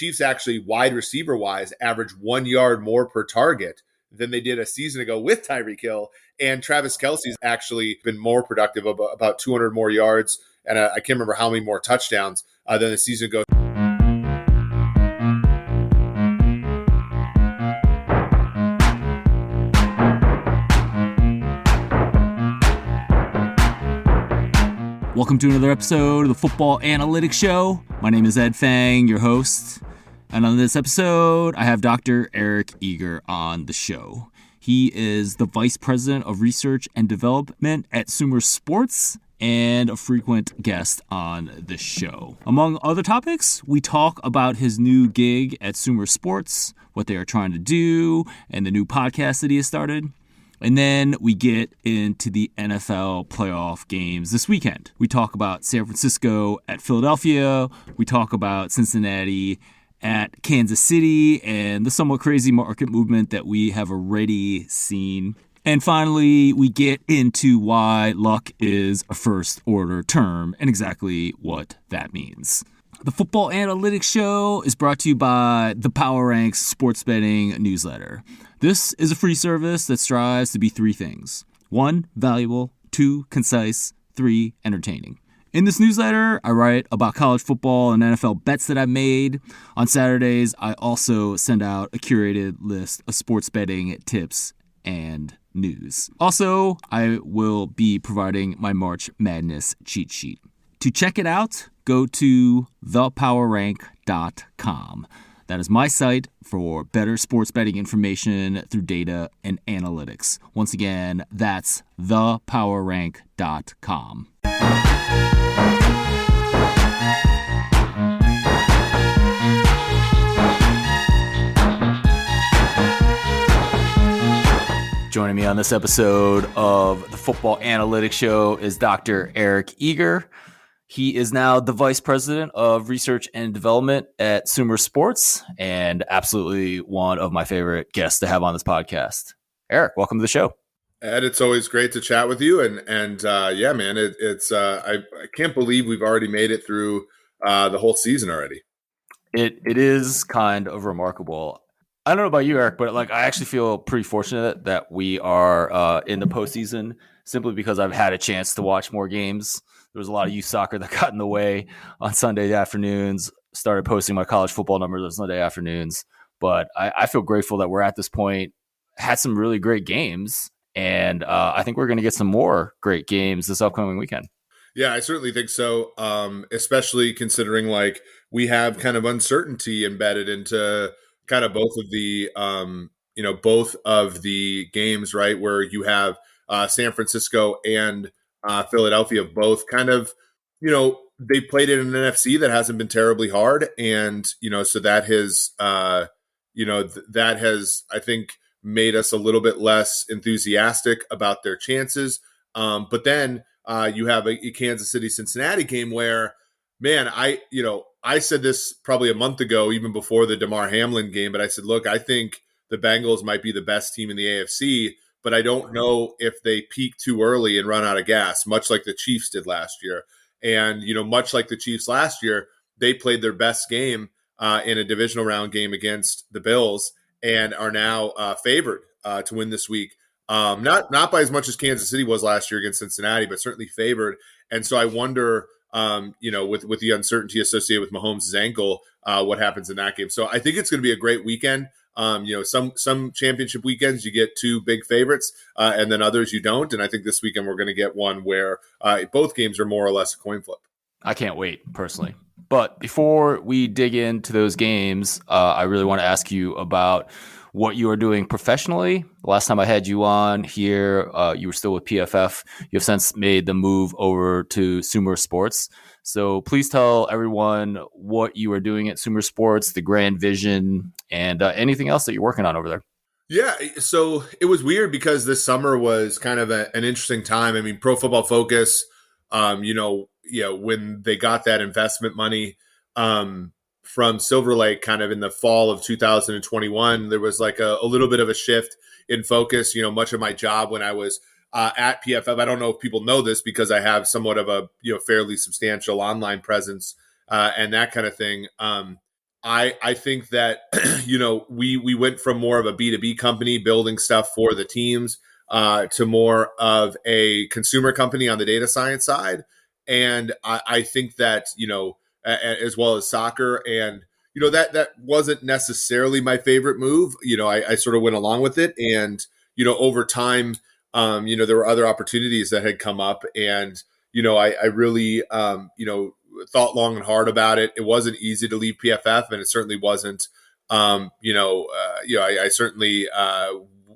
Chiefs actually, wide receiver wise, average 1 yard more per target than they did a season ago with Tyreek Hill. And Travis Kelce's actually been more productive, about 200 more yards. And I can't remember how many more touchdowns than the season ago. Welcome to another episode of the Football Analytics Show. My name is Ed Fang, your host. And on this episode, I have Dr. Eric Eager on the show. He is the Vice President of Research and Development at Sumer Sports and a frequent guest on the show. Among other topics, we talk about his new gig at Sumer Sports, what they are trying to do, and the new podcast that he has started. And then we get into the NFL playoff games this weekend. We talk about San Francisco at Philadelphia. We talk about Cincinnati at Kansas City and the somewhat crazy market movement that we have already seen. And finally, we get into why luck is a first-order term and exactly what that means. The Football Analytics Show is brought to you by the Power Ranks Sports Betting Newsletter. This is a free service that strives to be three things. 1, valuable. 2, concise. 3, entertaining. In this newsletter, I write about college football and NFL bets that I've made. On Saturdays, I also send out a curated list of sports betting tips and news. Also, I will be providing my March Madness cheat sheet. To check it out, go to thepowerrank.com. That is my site for better sports betting information through data and analytics. Once again, that's thepowerrank.com. Joining me on this episode of the Football Analytics Show is Dr. Eric Eager. He is now the Vice President of Research and Development at Sumer Sports and absolutely one of my favorite guests to have on this podcast. Eric, welcome to the show. Ed, it's always great to chat with you. And yeah, man, I can't believe we've already made it through the whole season already. It is kind of remarkable. I don't know about you, Eric, but I actually feel pretty fortunate that we are in the postseason simply because I've had a chance to watch more games. There was a lot of youth soccer that got in the way on Sunday afternoons. Started posting my college football numbers on Sunday afternoons. But I feel grateful that we're at this point. Had some really great games. And I think we're going to get some more great games this upcoming weekend. Yeah, I certainly think so. Especially considering we have kind of uncertainty embedded into kind of both of the games, right? Where you have San Francisco and Philadelphia both kind of, they played in an NFC that hasn't been terribly hard. And, so that has, that has, I think, made us a little bit less enthusiastic about their chances. But then you have a Kansas City Cincinnati game where, man, I said this probably a month ago, even before the Damar Hamlin game, but I said, look, I think the Bengals might be the best team in the AFC, but I don't know if they peak too early and run out of gas, much like the Chiefs did last year. And, much like the Chiefs last year, they played their best game in a divisional round game against the Bills and are now favored to win this week. Not by as much as Kansas City was last year against Cincinnati, but certainly favored. And so I wonder, with the uncertainty associated with Mahomes' ankle, what happens in that game. So I think it's going to be a great weekend. Some championship weekends you get two big favorites, and then others you don't. And I think this weekend we're going to get one where both games are more or less a coin flip. I can't wait, personally. But before we dig into those games, I really want to ask you about what you are doing professionally. The last time I had you on here, you were still with PFF. You have since made the move over to Sumer Sports. So please tell everyone what you are doing at Sumer Sports, the grand vision, and anything else that you're working on over there. Yeah, so it was weird because this summer was kind of an interesting time. I mean, Pro Football Focus, when they got that investment money from Silver Lake kind of in the fall of 2021, there was a little bit of a shift in focus. Much of my job when I was at PFF, I don't know if people know this because I have somewhat of a fairly substantial online presence and that kind of thing. I think that we went from more of a B2B company building stuff for the teams to more of a consumer company on the data science side, and I think that as well as soccer, and that wasn't necessarily my favorite move. I sort of went along with it, and over time, there were other opportunities that had come up, and I really thought long and hard about it. It wasn't easy to leave PFF, and it certainly wasn't. I certainly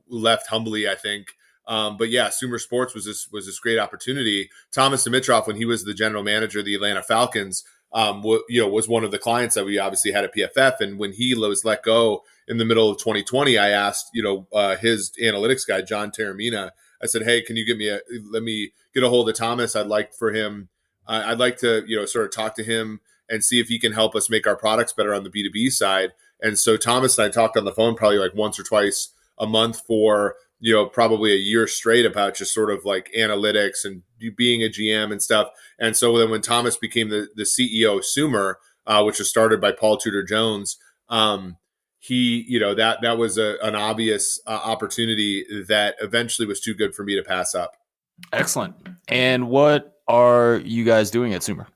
left humbly, I think. But yeah, Sumer Sports was this great opportunity. Thomas Dimitroff, when he was the general manager of the Atlanta Falcons, was one of the clients that we obviously had at PFF. And when he was let go in the middle of 2020, I asked, his analytics guy, John Taramina, I said, hey, can you let me get a hold of Thomas? I'd like to, sort of talk to him and see if he can help us make our products better on the B2B side. And so Thomas and I talked on the phone probably like once or twice a month for, probably a year straight about just sort of like analytics and being a GM and stuff. And so then when Thomas became the CEO of Sumer, which was started by Paul Tudor Jones, that was an obvious opportunity that eventually was too good for me to pass up. Excellent. And what are you guys doing at Sumer?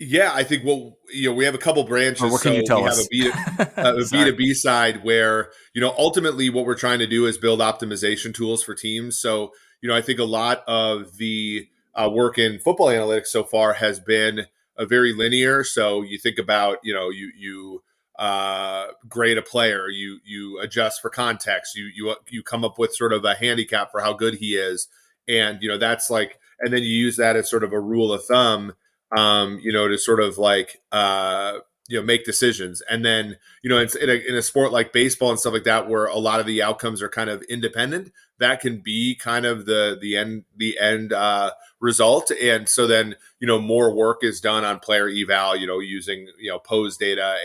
Yeah, I think we have a couple branches. Or what can you tell us? We have a B2B side where, ultimately what we're trying to do is build optimization tools for teams. So, I think a lot of the work in football analytics so far has been a very linear. So you think about, you grade a player, you adjust for context, you come up with sort of a handicap for how good he is. And, that's like, and then you use that as sort of a rule of thumb, to sort of like, make decisions. And then, in a sport like baseball and stuff like that, where a lot of the outcomes are kind of independent, that can be kind of the end result. And so then, more work is done on player eval, using, pose data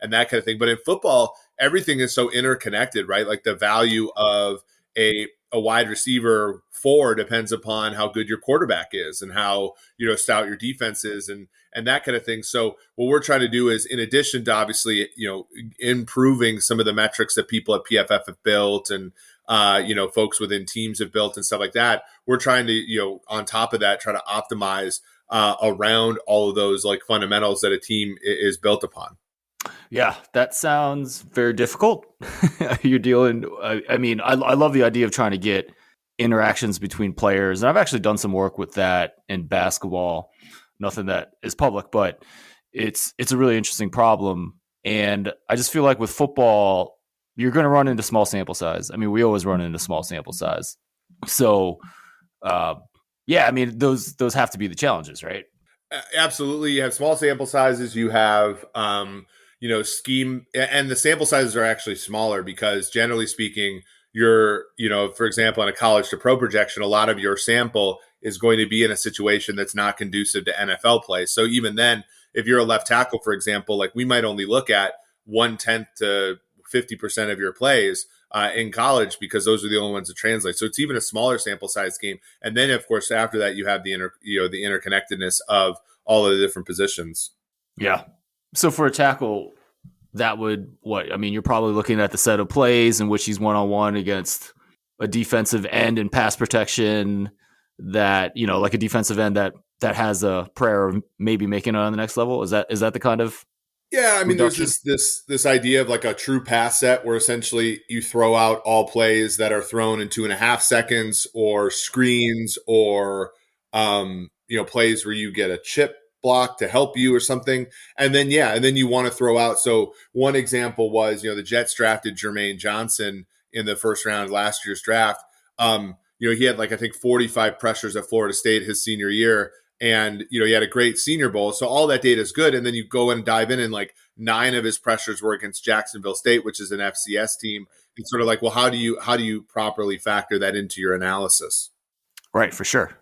and that kind of thing. But in football, everything is so interconnected, right? Like the value of a wide receiver 4 depends upon how good your quarterback is and how, stout your defense is and that kind of thing. So what we're trying to do is, in addition to obviously, improving some of the metrics that people at PFF have built and, folks within teams have built and stuff like that, we're trying to, on top of that, try to optimize around all of those like fundamentals that a team is built upon. Yeah, that sounds very difficult. You're dealing. I mean, I love the idea of trying to get interactions between players, and I've actually done some work with that in basketball. Nothing that is public, but it's a really interesting problem. And I just feel like with football, you're going to run into small sample size. I mean, we always run into small sample size. So, I mean, those have to be the challenges, right? Absolutely. You have small sample sizes. You have, scheme, and the sample sizes are actually smaller because generally speaking, you're, for example, in a college to pro projection, a lot of your sample is going to be in a situation that's not conducive to NFL play. So even then, if you're a left tackle, for example, like we might only look at 1/10 to 50% of your plays in college because those are the only ones that translate. So it's even a smaller sample size game. And then, of course, after that, you have the interconnectedness of all of the different positions. Yeah. So for a tackle, that would you're probably looking at the set of plays in which he's one-on-one against a defensive end in pass protection that, like a defensive end that has a prayer of maybe making it on the next level. Is that the kind of Yeah, I mean, reduction? there's this idea of like a true pass set where essentially you throw out all plays that are thrown in 2.5 seconds, or screens, or plays where you get a chip block to help you or something, and then you want to throw out. So one example was the Jets drafted Jermaine Johnson in the first round of last year's draft. He had like I think 45 pressures at Florida State his senior year. And, he had a great Senior Bowl. So all that data is good. And then you go and dive in, and like 9 of his pressures were against Jacksonville State, which is an FCS team. It's sort of like, well, how do you properly factor that into your analysis? Right, for sure.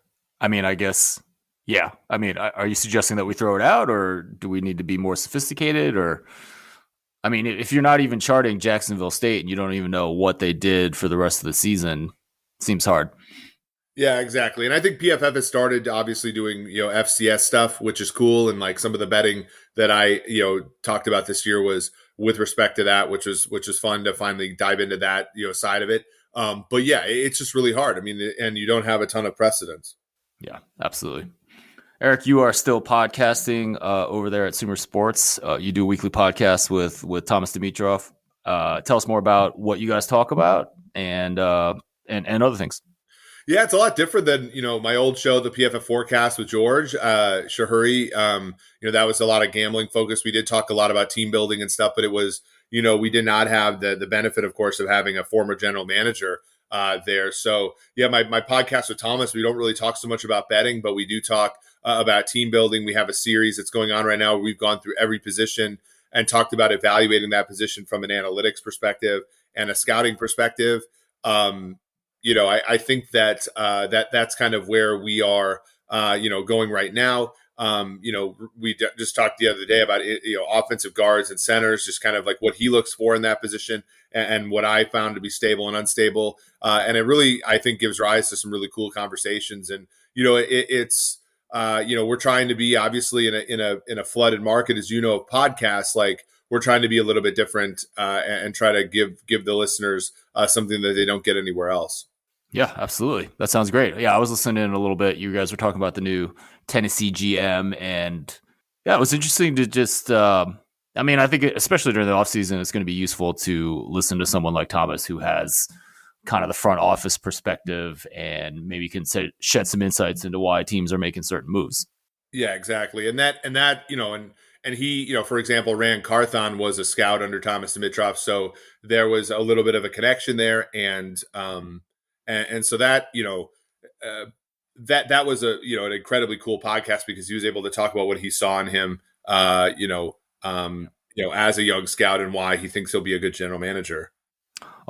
I mean, I guess, yeah. I mean, are you suggesting that we throw it out, or do we need to be more sophisticated? Or, I mean, if you're not even charting Jacksonville State and you don't even know what they did for the rest of the season, it seems hard. Yeah, exactly. And I think PFF has started obviously doing, FCS stuff, which is cool. And like some of the betting that I, talked about this year was with respect to that, which was fun to finally dive into that, side of it. But yeah, it's just really hard. I mean, and you don't have a ton of precedents. Yeah, absolutely. Eric, you are still podcasting over there at Sumer Sports. You do a weekly podcast with Thomas Dimitrov. Tell us more about what you guys talk about and other things. Yeah, it's a lot different than my old show, the PFF Forecast with George Shahuri. That was a lot of gambling focus. We did talk a lot about team building and stuff, but it was we did not have the benefit, of course, of having a former general manager there. So yeah, my podcast with Thomas, we don't really talk so much about betting, but we do talk about team building. We have a series that's going on right now. We've gone through every position and talked about evaluating that position from an analytics perspective and a scouting perspective. I think that that's kind of where we are, going right now. We just talked the other day about offensive guards and centers, just kind of like what he looks for in that position, and what I found to be stable and unstable. And it really, I think, gives rise to some really cool conversations. And it's we're trying to be obviously in a flooded market, as of podcasts. Like we're trying to be a little bit different and try to give the listeners something that they don't get anywhere else. Yeah, absolutely. That sounds great. Yeah, I was listening in a little bit. You guys were talking about the new Tennessee GM, and yeah, it was interesting to just. I think especially during the offseason, it's going to be useful to listen to someone like Thomas, who has kind of the front office perspective, and maybe can shed some insights into why teams are making certain moves. Yeah, exactly. And he, for example, Rand Carthon was a scout under Thomas Dimitrov, so there was a little bit of a connection there, and so that that was an incredibly cool podcast because he was able to talk about what he saw in him, as a young scout and why he thinks he'll be a good general manager.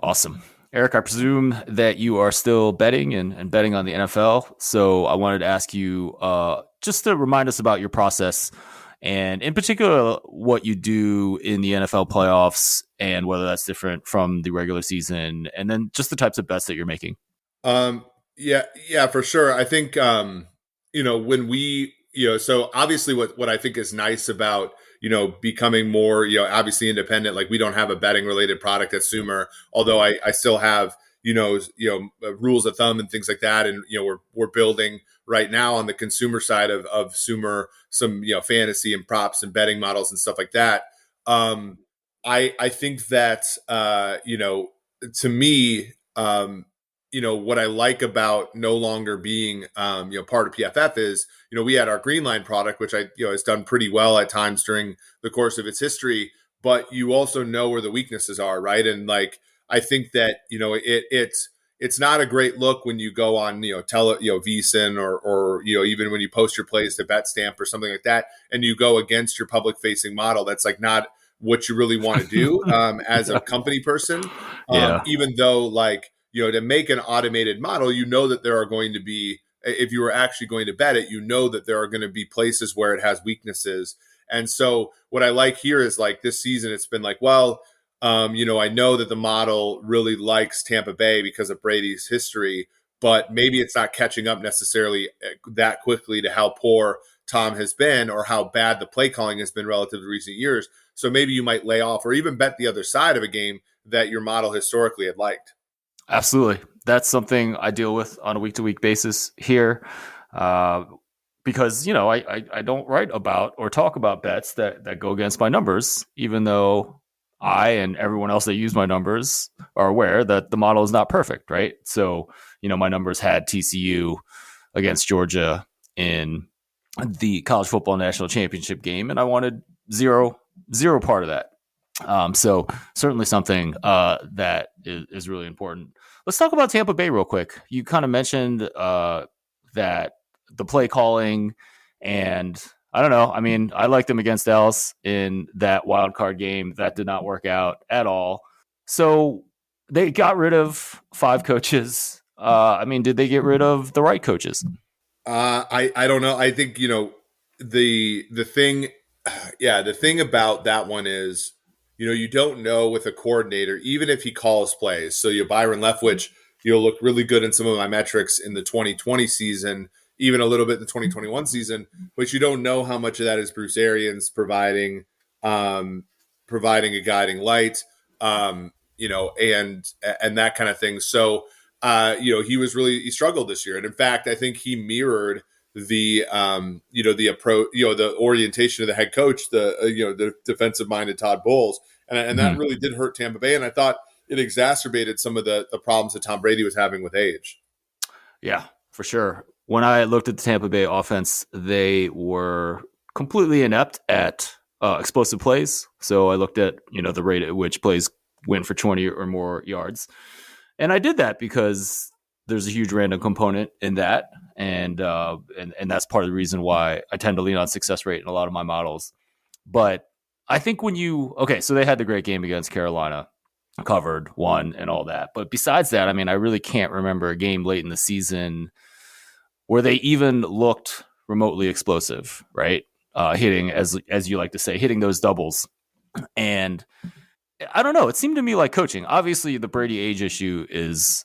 Awesome. Eric, I presume that you are still betting and betting on the NFL. So I wanted to ask you just to remind us about your process and in particular what you do in the NFL playoffs and whether that's different from the regular season, and then just the types of bets that you're making. Yeah, for sure. I think, when we, so obviously what I think is nice about, becoming more, obviously independent, like we don't have a betting related product at Sumer, although I still have, rules of thumb and things like that. And, we're building right now on the consumer side of Sumer, some, fantasy and props and betting models and stuff like that. I think that, to me, what I like about no longer being, part of PFF is, we had our Green Line product, which has done pretty well at times during the course of its history, but you also know where the weaknesses are, right? And like, I think that, it's not a great look when you go on, VSiN or even when you post your plays to BetStamp or something like that, and you go against your public facing model. That's like not what you really want to do as a company person. Even though like, to make an automated model, that there are going to be, if you were actually going to bet it, that there are going to be places where it has weaknesses. And so what I like here is like this season, it's been like, well, I know that the model really likes Tampa Bay because of Brady's history, but maybe it's not catching up necessarily that quickly to how poor Tom has been or how bad the play calling has been relative to recent years. So maybe you might lay off or even bet the other side of a game that your model historically had liked. Absolutely. That's something I deal with on a week-to-week basis here because, I don't write about or talk about bets that go against my numbers, even though I and everyone else that use my numbers are aware that the model is not perfect, right? So, my numbers had TCU against Georgia in the college football national championship game, and I wanted zero part of that. So certainly something that is really important. Let's talk about Tampa Bay real quick. You kind of mentioned that the play calling, and I don't know. I mean, I liked them against Dallas in that wild card game. That did not work out at all. So they got rid of 5 coaches. Did they get rid of the right coaches? I don't know. I think, the thing about that one is, you don't know with a coordinator, even if he calls plays. So Byron Leftwich, look really good in some of my metrics in the 2020 season, even a little bit in the 2021 season, but you don't know how much of that is Bruce Arians um, providing a guiding light, and that kind of thing. So, he struggled this year, and in fact, I think he mirrored the approach, the orientation of the head coach, the defensive minded Todd Bowles, and that really did hurt Tampa Bay, and I thought it exacerbated some of the problems that Tom Brady was having with age. Yeah, for sure. When I looked at the Tampa Bay offense, they were completely inept at explosive plays. So I looked at the rate at which plays went for 20 or more yards, and I did that because there's a huge random component in that, and that's part of the reason why I tend to lean on success rate in a lot of my models. But I think so they had the great game against Carolina, covered, won, and all that. But besides that, I mean, I really can't remember a game late in the season where they even looked remotely explosive, right? Hitting, as you like to say, hitting those doubles. And I don't know. It seemed to me like coaching. Obviously, the Brady age issue is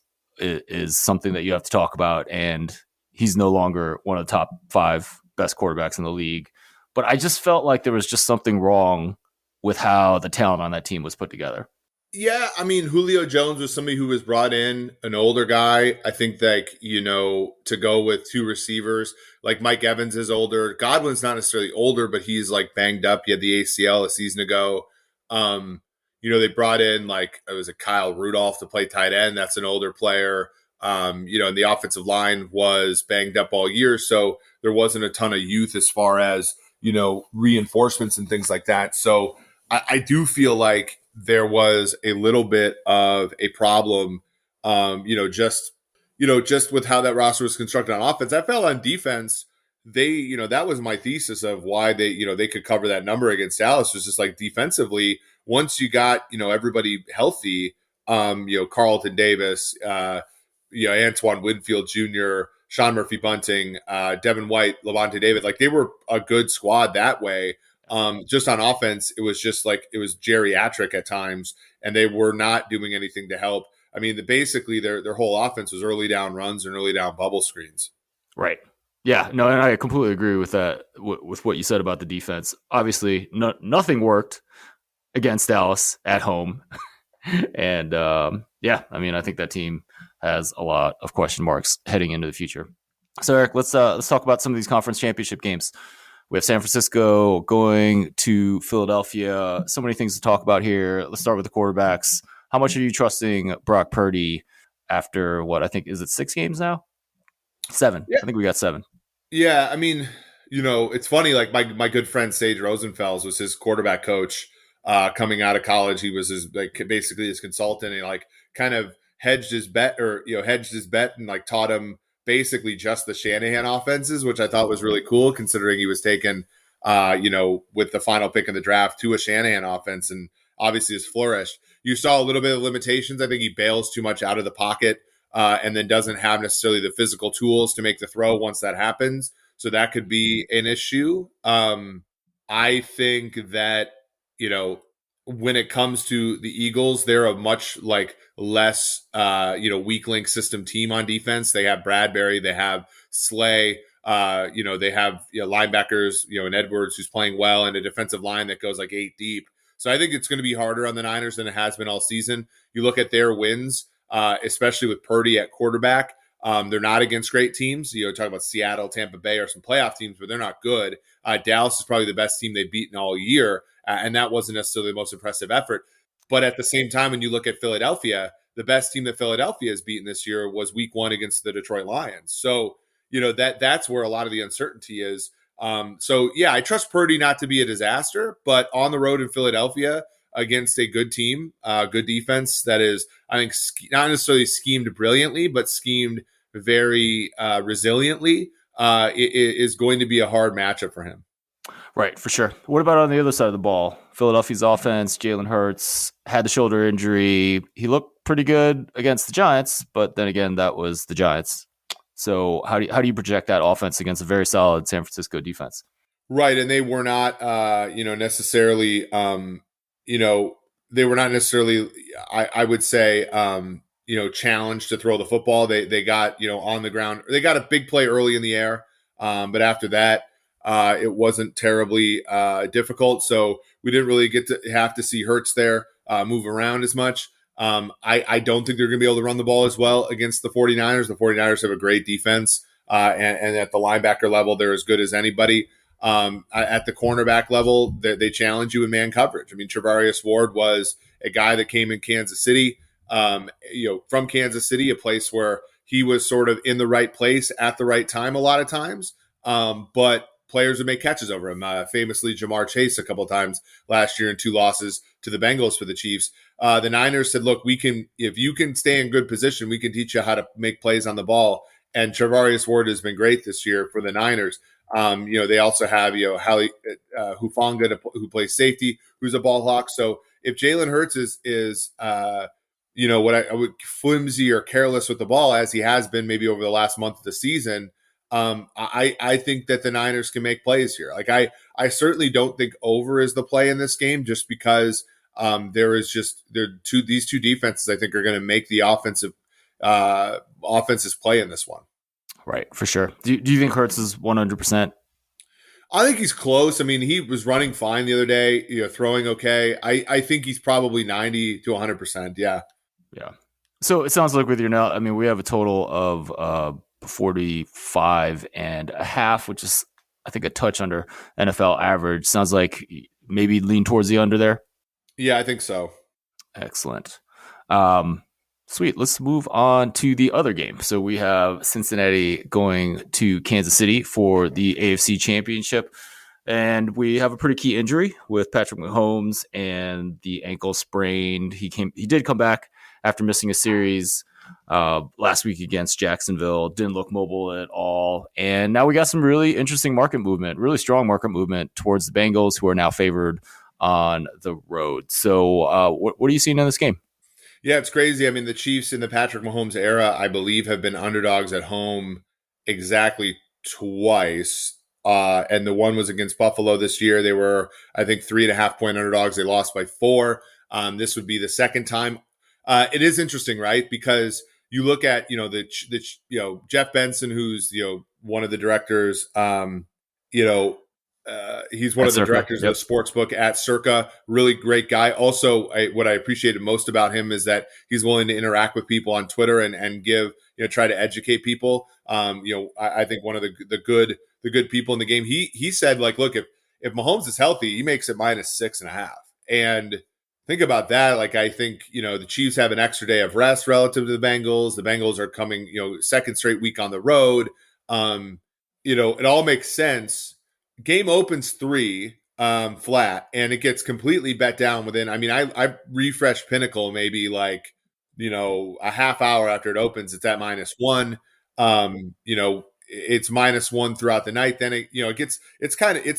something that you have to talk about, and he's no longer one of the top 5 best quarterbacks in the league. But I just felt like there was just something wrong with how the talent on that team was put together. Yeah, I mean, Julio Jones was somebody who was brought in, an older guy. I think that, to go with 2 receivers, like Mike Evans is older. Godwin's not necessarily older, but he's like banged up. He had the ACL a season ago. They brought in it was a Kyle Rudolph to play tight end. That's an older player. And the offensive line was banged up all year. So there wasn't a ton of youth as far as, reinforcements and things like that. So I do feel like there was a little bit of a problem, just with how that roster was constructed on offense. I felt on defense, that was my thesis of why they could cover that number against Dallas, was just like defensively, once you got, everybody healthy, Carlton Davis, Antoine Winfield Jr., Sean Murphy Bunting, Devin White, Levante David, like they were a good squad that way. Just on offense, it was just like it was geriatric at times, and they were not doing anything to help. I mean, basically their whole offense was early down runs and early down bubble screens. Right. Yeah. No, and I completely agree with that. With what you said about the defense. Obviously, nothing worked against Dallas at home, and I mean, I think that team has a lot of question marks heading into the future. So, Eric, let's talk about some of these conference championship games. We have San Francisco going to Philadelphia. So many things to talk about here. Let's start with the quarterbacks. How much are you trusting Brock Purdy after what I think, is it 6 games now? 7. Yeah. I think we got 7. Yeah, I mean, it's funny. Like my good friend Sage Rosenfels was his quarterback coach coming out of college. He was basically his consultant, and kind of hedged his bet and taught him basically just the Shanahan offenses, which I thought was really cool considering he was taken, with the final pick in the draft to a Shanahan offense, and obviously has flourished. You saw a little bit of limitations. I think he bails too much out of the pocket, and then doesn't have necessarily the physical tools to make the throw once that happens. So that could be an issue. I think that, when it comes to the Eagles, they're a much less, weak link system team on defense. They have Bradbury, they have Slay, they have linebackers, and Edwards, who's playing well, and a defensive line that goes 8 deep. So I think it's going to be harder on the Niners than it has been all season. You look at their wins, especially with Purdy at quarterback. They're not against great teams. Talk about Seattle, Tampa Bay, or some playoff teams, but they're not good. Dallas is probably the best team they've beaten all year, and that wasn't necessarily the most impressive effort. But at the same time, when you look at Philadelphia, the best team that Philadelphia has beaten this year was Week 1 against the Detroit Lions. So that's where a lot of the uncertainty is. I trust Purdy not to be a disaster, but on the road in Philadelphia against a good team, good defense that is, I think, not necessarily schemed brilliantly, but schemed very resiliently, it is going to be a hard matchup for him. Right, for sure. What about on the other side of the ball? Philadelphia's offense, Jalen Hurts had the shoulder injury. He looked pretty good against the Giants, but then again, that was the Giants. So how do you project that offense against a very solid San Francisco defense? Right, and they were not, necessarily, they were not necessarily, I would say, challenged to throw the football. They got, on the ground. They got a big play early in the air, but after that, it wasn't terribly difficult. We didn't really get to have to see Hurts there move around as much. I don't think they're going to be able to run the ball as well against the 49ers. The 49ers have a great defense, and at the linebacker level, they're as good as anybody. At the cornerback level, they challenge you in man coverage. I mean, Travarius Ward was a guy that came in Kansas City, from Kansas City, a place where he was sort of in the right place at the right time a lot of times. But players would make catches over him. Famously, Jamar Chase a couple of times last year in 2 losses to the Bengals for the Chiefs. The Niners said, look, if you can stay in good position, we can teach you how to make plays on the ball. And Travarius Ward has been great this year for the Niners. They also have, Hufanga who plays safety, who's a ball hawk. So if Jalen Hurts is what I would flimsy or careless with the ball, as he has been maybe over the last month of the season, I think that the Niners can make plays here. Like I certainly don't think over is the play in this game, just because these two defenses I think are going to make the offenses play in this one. Right, for sure. Do you think Hurts is 100%? I think he's close. I mean, he was running fine the other day, throwing okay. I think he's probably 90 to 100%. Yeah. Yeah. So it sounds like with your now, I mean, we have a total of 45 and a half, which is, I think, a touch under NFL average. Sounds like maybe lean towards the under there. Yeah, I think so. Excellent. Sweet. Let's move on to the other game. So we have Cincinnati going to Kansas City for the AFC Championship. And we have a pretty key injury with Patrick Mahomes and the ankle sprain. He did come back after missing a series last week against Jacksonville. Didn't look mobile at all. And now we got some really interesting market movement, really strong market movement towards the Bengals, who are now favored on the road. So what are you seeing in this game? Yeah, it's crazy. I mean, the Chiefs in the Patrick Mahomes era, I believe, have been underdogs at home exactly twice. And the one was against Buffalo this year. They were, I think, 3.5-point underdogs. They lost by 4. This would be the second time. It is interesting, right? Because you look at, Jeff Benson, who's, one of the directors, he's one of the directors of the sports book at Circa. Really great guy. Also, what I appreciated most about him is that he's willing to interact with people on Twitter and give, try to educate people. I think one of the good people in the game. He said, like, look, if Mahomes is healthy, he makes it -6.5. And think about that. Like, I think, the Chiefs have an extra day of rest relative to the Bengals. The Bengals are coming, second straight week on the road. It all makes sense. Game opens 3 flat, and it gets completely bet down within. I mean, I refreshed Pinnacle maybe like a half hour after it opens. It's at -1. It's -1 throughout the night. Then it's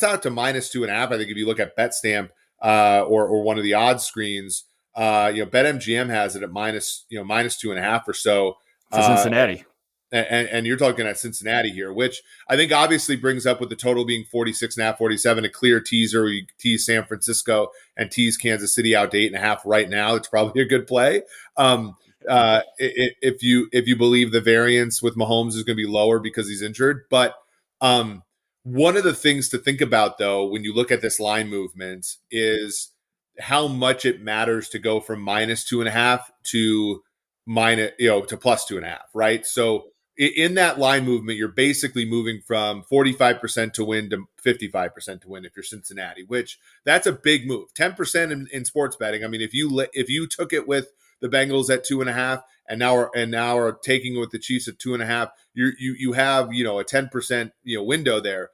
out to -2.5. I think if you look at BetStamp or one of the odds screens, BetMGM has it at -2.5 or so for Cincinnati. And you're talking at Cincinnati here, which I think obviously brings up, with the total being 46.5, 47, a clear teaser where you tease San Francisco and tease Kansas City out to 8.5 right now. It's probably a good play. If you believe the variance with Mahomes is going to be lower because he's injured. But one of the things to think about, though, when you look at this line movement is how much it matters to go from -2.5 to +2.5, right? So in that line movement, you're basically moving from 45% to win to 55% to win if you're Cincinnati, which that's a big move. 10% in sports betting. I mean, if you took it with the Bengals at 2.5 and now are taking it with the Chiefs at 2.5, you have a 10% window there.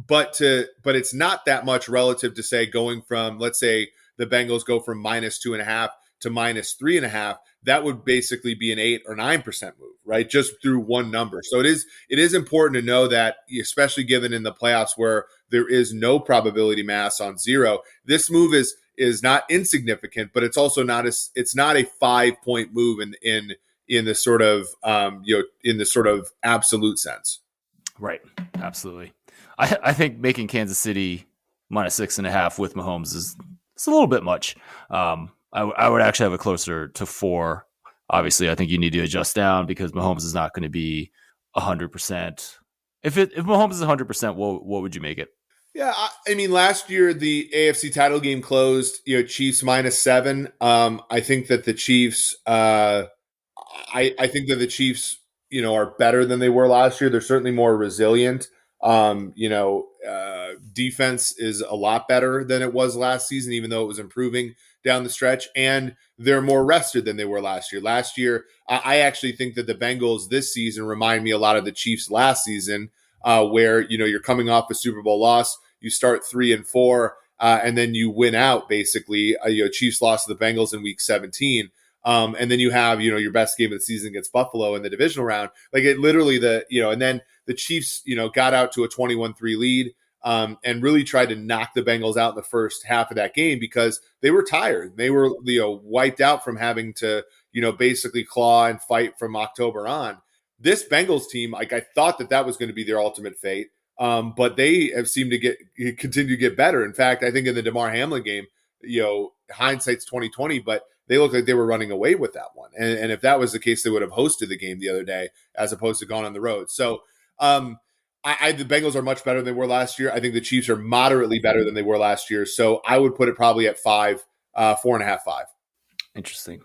But it's not that much relative to, say, going from, let's say the Bengals go from -2.5 to -3.5. That would basically be an 8 or 9% move, right? Just through one number. So it is important to know that, especially given in the playoffs where there is no probability mass on 0, this move is not insignificant, but it's also not it's not a 5-point move in the sort of in the sort of absolute sense. Right. Absolutely. I think making Kansas City -6.5 with Mahomes is a little bit much. I would actually have it closer to 4 obviously I think you need to adjust down because Mahomes is not going to be 100%. If Mahomes is 100%, what would you make it? Yeah, I mean, last year the AFC title game closed, Chiefs -7. I think that the Chiefs, I think that the Chiefs, are better than they were last year. They're certainly more resilient. Defense is a lot better than it was last season, even though it was improving down the stretch. And they're more rested than they were last year. Last year, I actually think that the Bengals this season remind me a lot of the Chiefs last season, where you're coming off a Super Bowl loss, you start 3-4, and then you win out basically. Chiefs lost to the Bengals in Week 17. And then you have, your best game of the season against Buffalo in the divisional round. Like it literally and then the Chiefs, got out to a 21-3 lead, and really tried to knock the Bengals out in the first half of that game because they were tired. They were, wiped out from having to, basically claw and fight from October on. This Bengals team, like I thought that was going to be their ultimate fate. But they have seemed to continue to get better. In fact, I think in the DeMar Hamlin game, hindsight's 2020, but they looked like they were running away with that one. And if that was the case, they would have hosted the game the other day as opposed to gone on the road. So the Bengals are much better than they were last year. I think the Chiefs are moderately better than they were last year. So I would put it probably at 5, 4.5, 5. Interesting.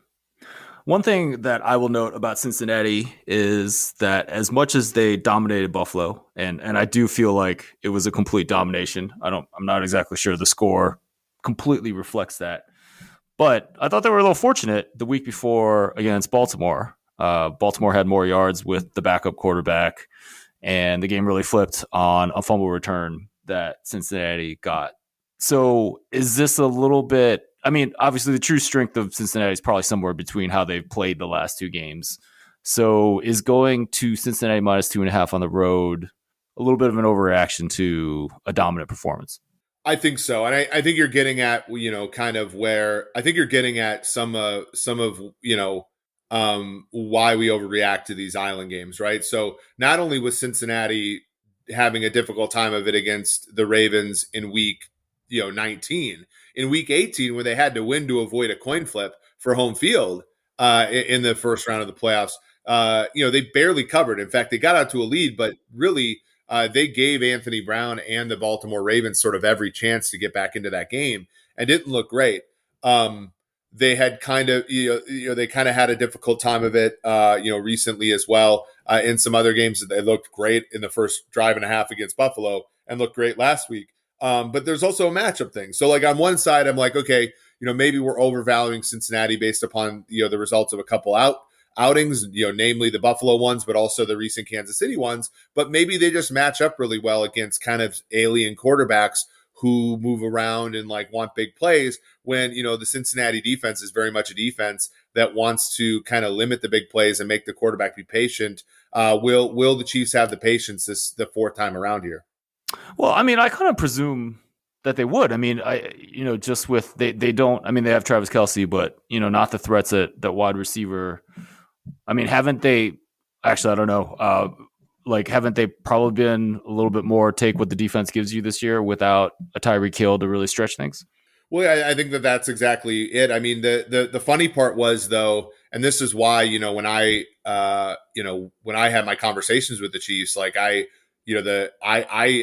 One thing that I will note about Cincinnati is that as much as they dominated Buffalo, and I do feel like it was a complete domination. I'm not exactly sure the score completely reflects that. But I thought they were a little fortunate the week before against Baltimore. Baltimore had more yards with the backup quarterback, and the game really flipped on a fumble return that Cincinnati got. So is this a little bit... I mean, obviously the true strength of Cincinnati is probably somewhere between how they've played the last two games. So is going to Cincinnati -2.5 on the road a little bit of an overreaction to a dominant performance? I think so. And I think you're getting at, kind of where I think you're getting at some of, why we overreact to these island games, right? So not only was Cincinnati having a difficult time of it against the Ravens in week 19, in week 18, where they had to win to avoid a coin flip for home field in the first round of the playoffs, they barely covered. In fact, they got out to a lead, but really they gave Anthony Brown and the Baltimore Ravens sort of every chance to get back into that game and didn't look great. They had kind of, they kind of had a difficult time of it, recently as well. In some other games, they looked great in the first drive and a half against Buffalo and looked great last week. But there's also a matchup thing. So like on one side, I'm like, okay, maybe we're overvaluing Cincinnati based upon, the results of a couple outings, namely the Buffalo ones, but also the recent Kansas City ones. But maybe they just match up really well against kind of alien quarterbacks who move around and like want big plays when, the Cincinnati defense is very much a defense that wants to kind of limit the big plays and make the quarterback be patient. Will the Chiefs have the patience the fourth time around here? Well, I mean, I kind of presume that they would. I mean, just with they don't. I mean, they have Travis Kelce, but not the threats at wide receiver. I mean, haven't they? Actually, I don't know. Haven't they probably been a little bit more take what the defense gives you this year without a Tyreek Hill to really stretch things? Well, I think that's exactly it. I mean, the funny part was though, and this is why when I had my conversations with the Chiefs, like I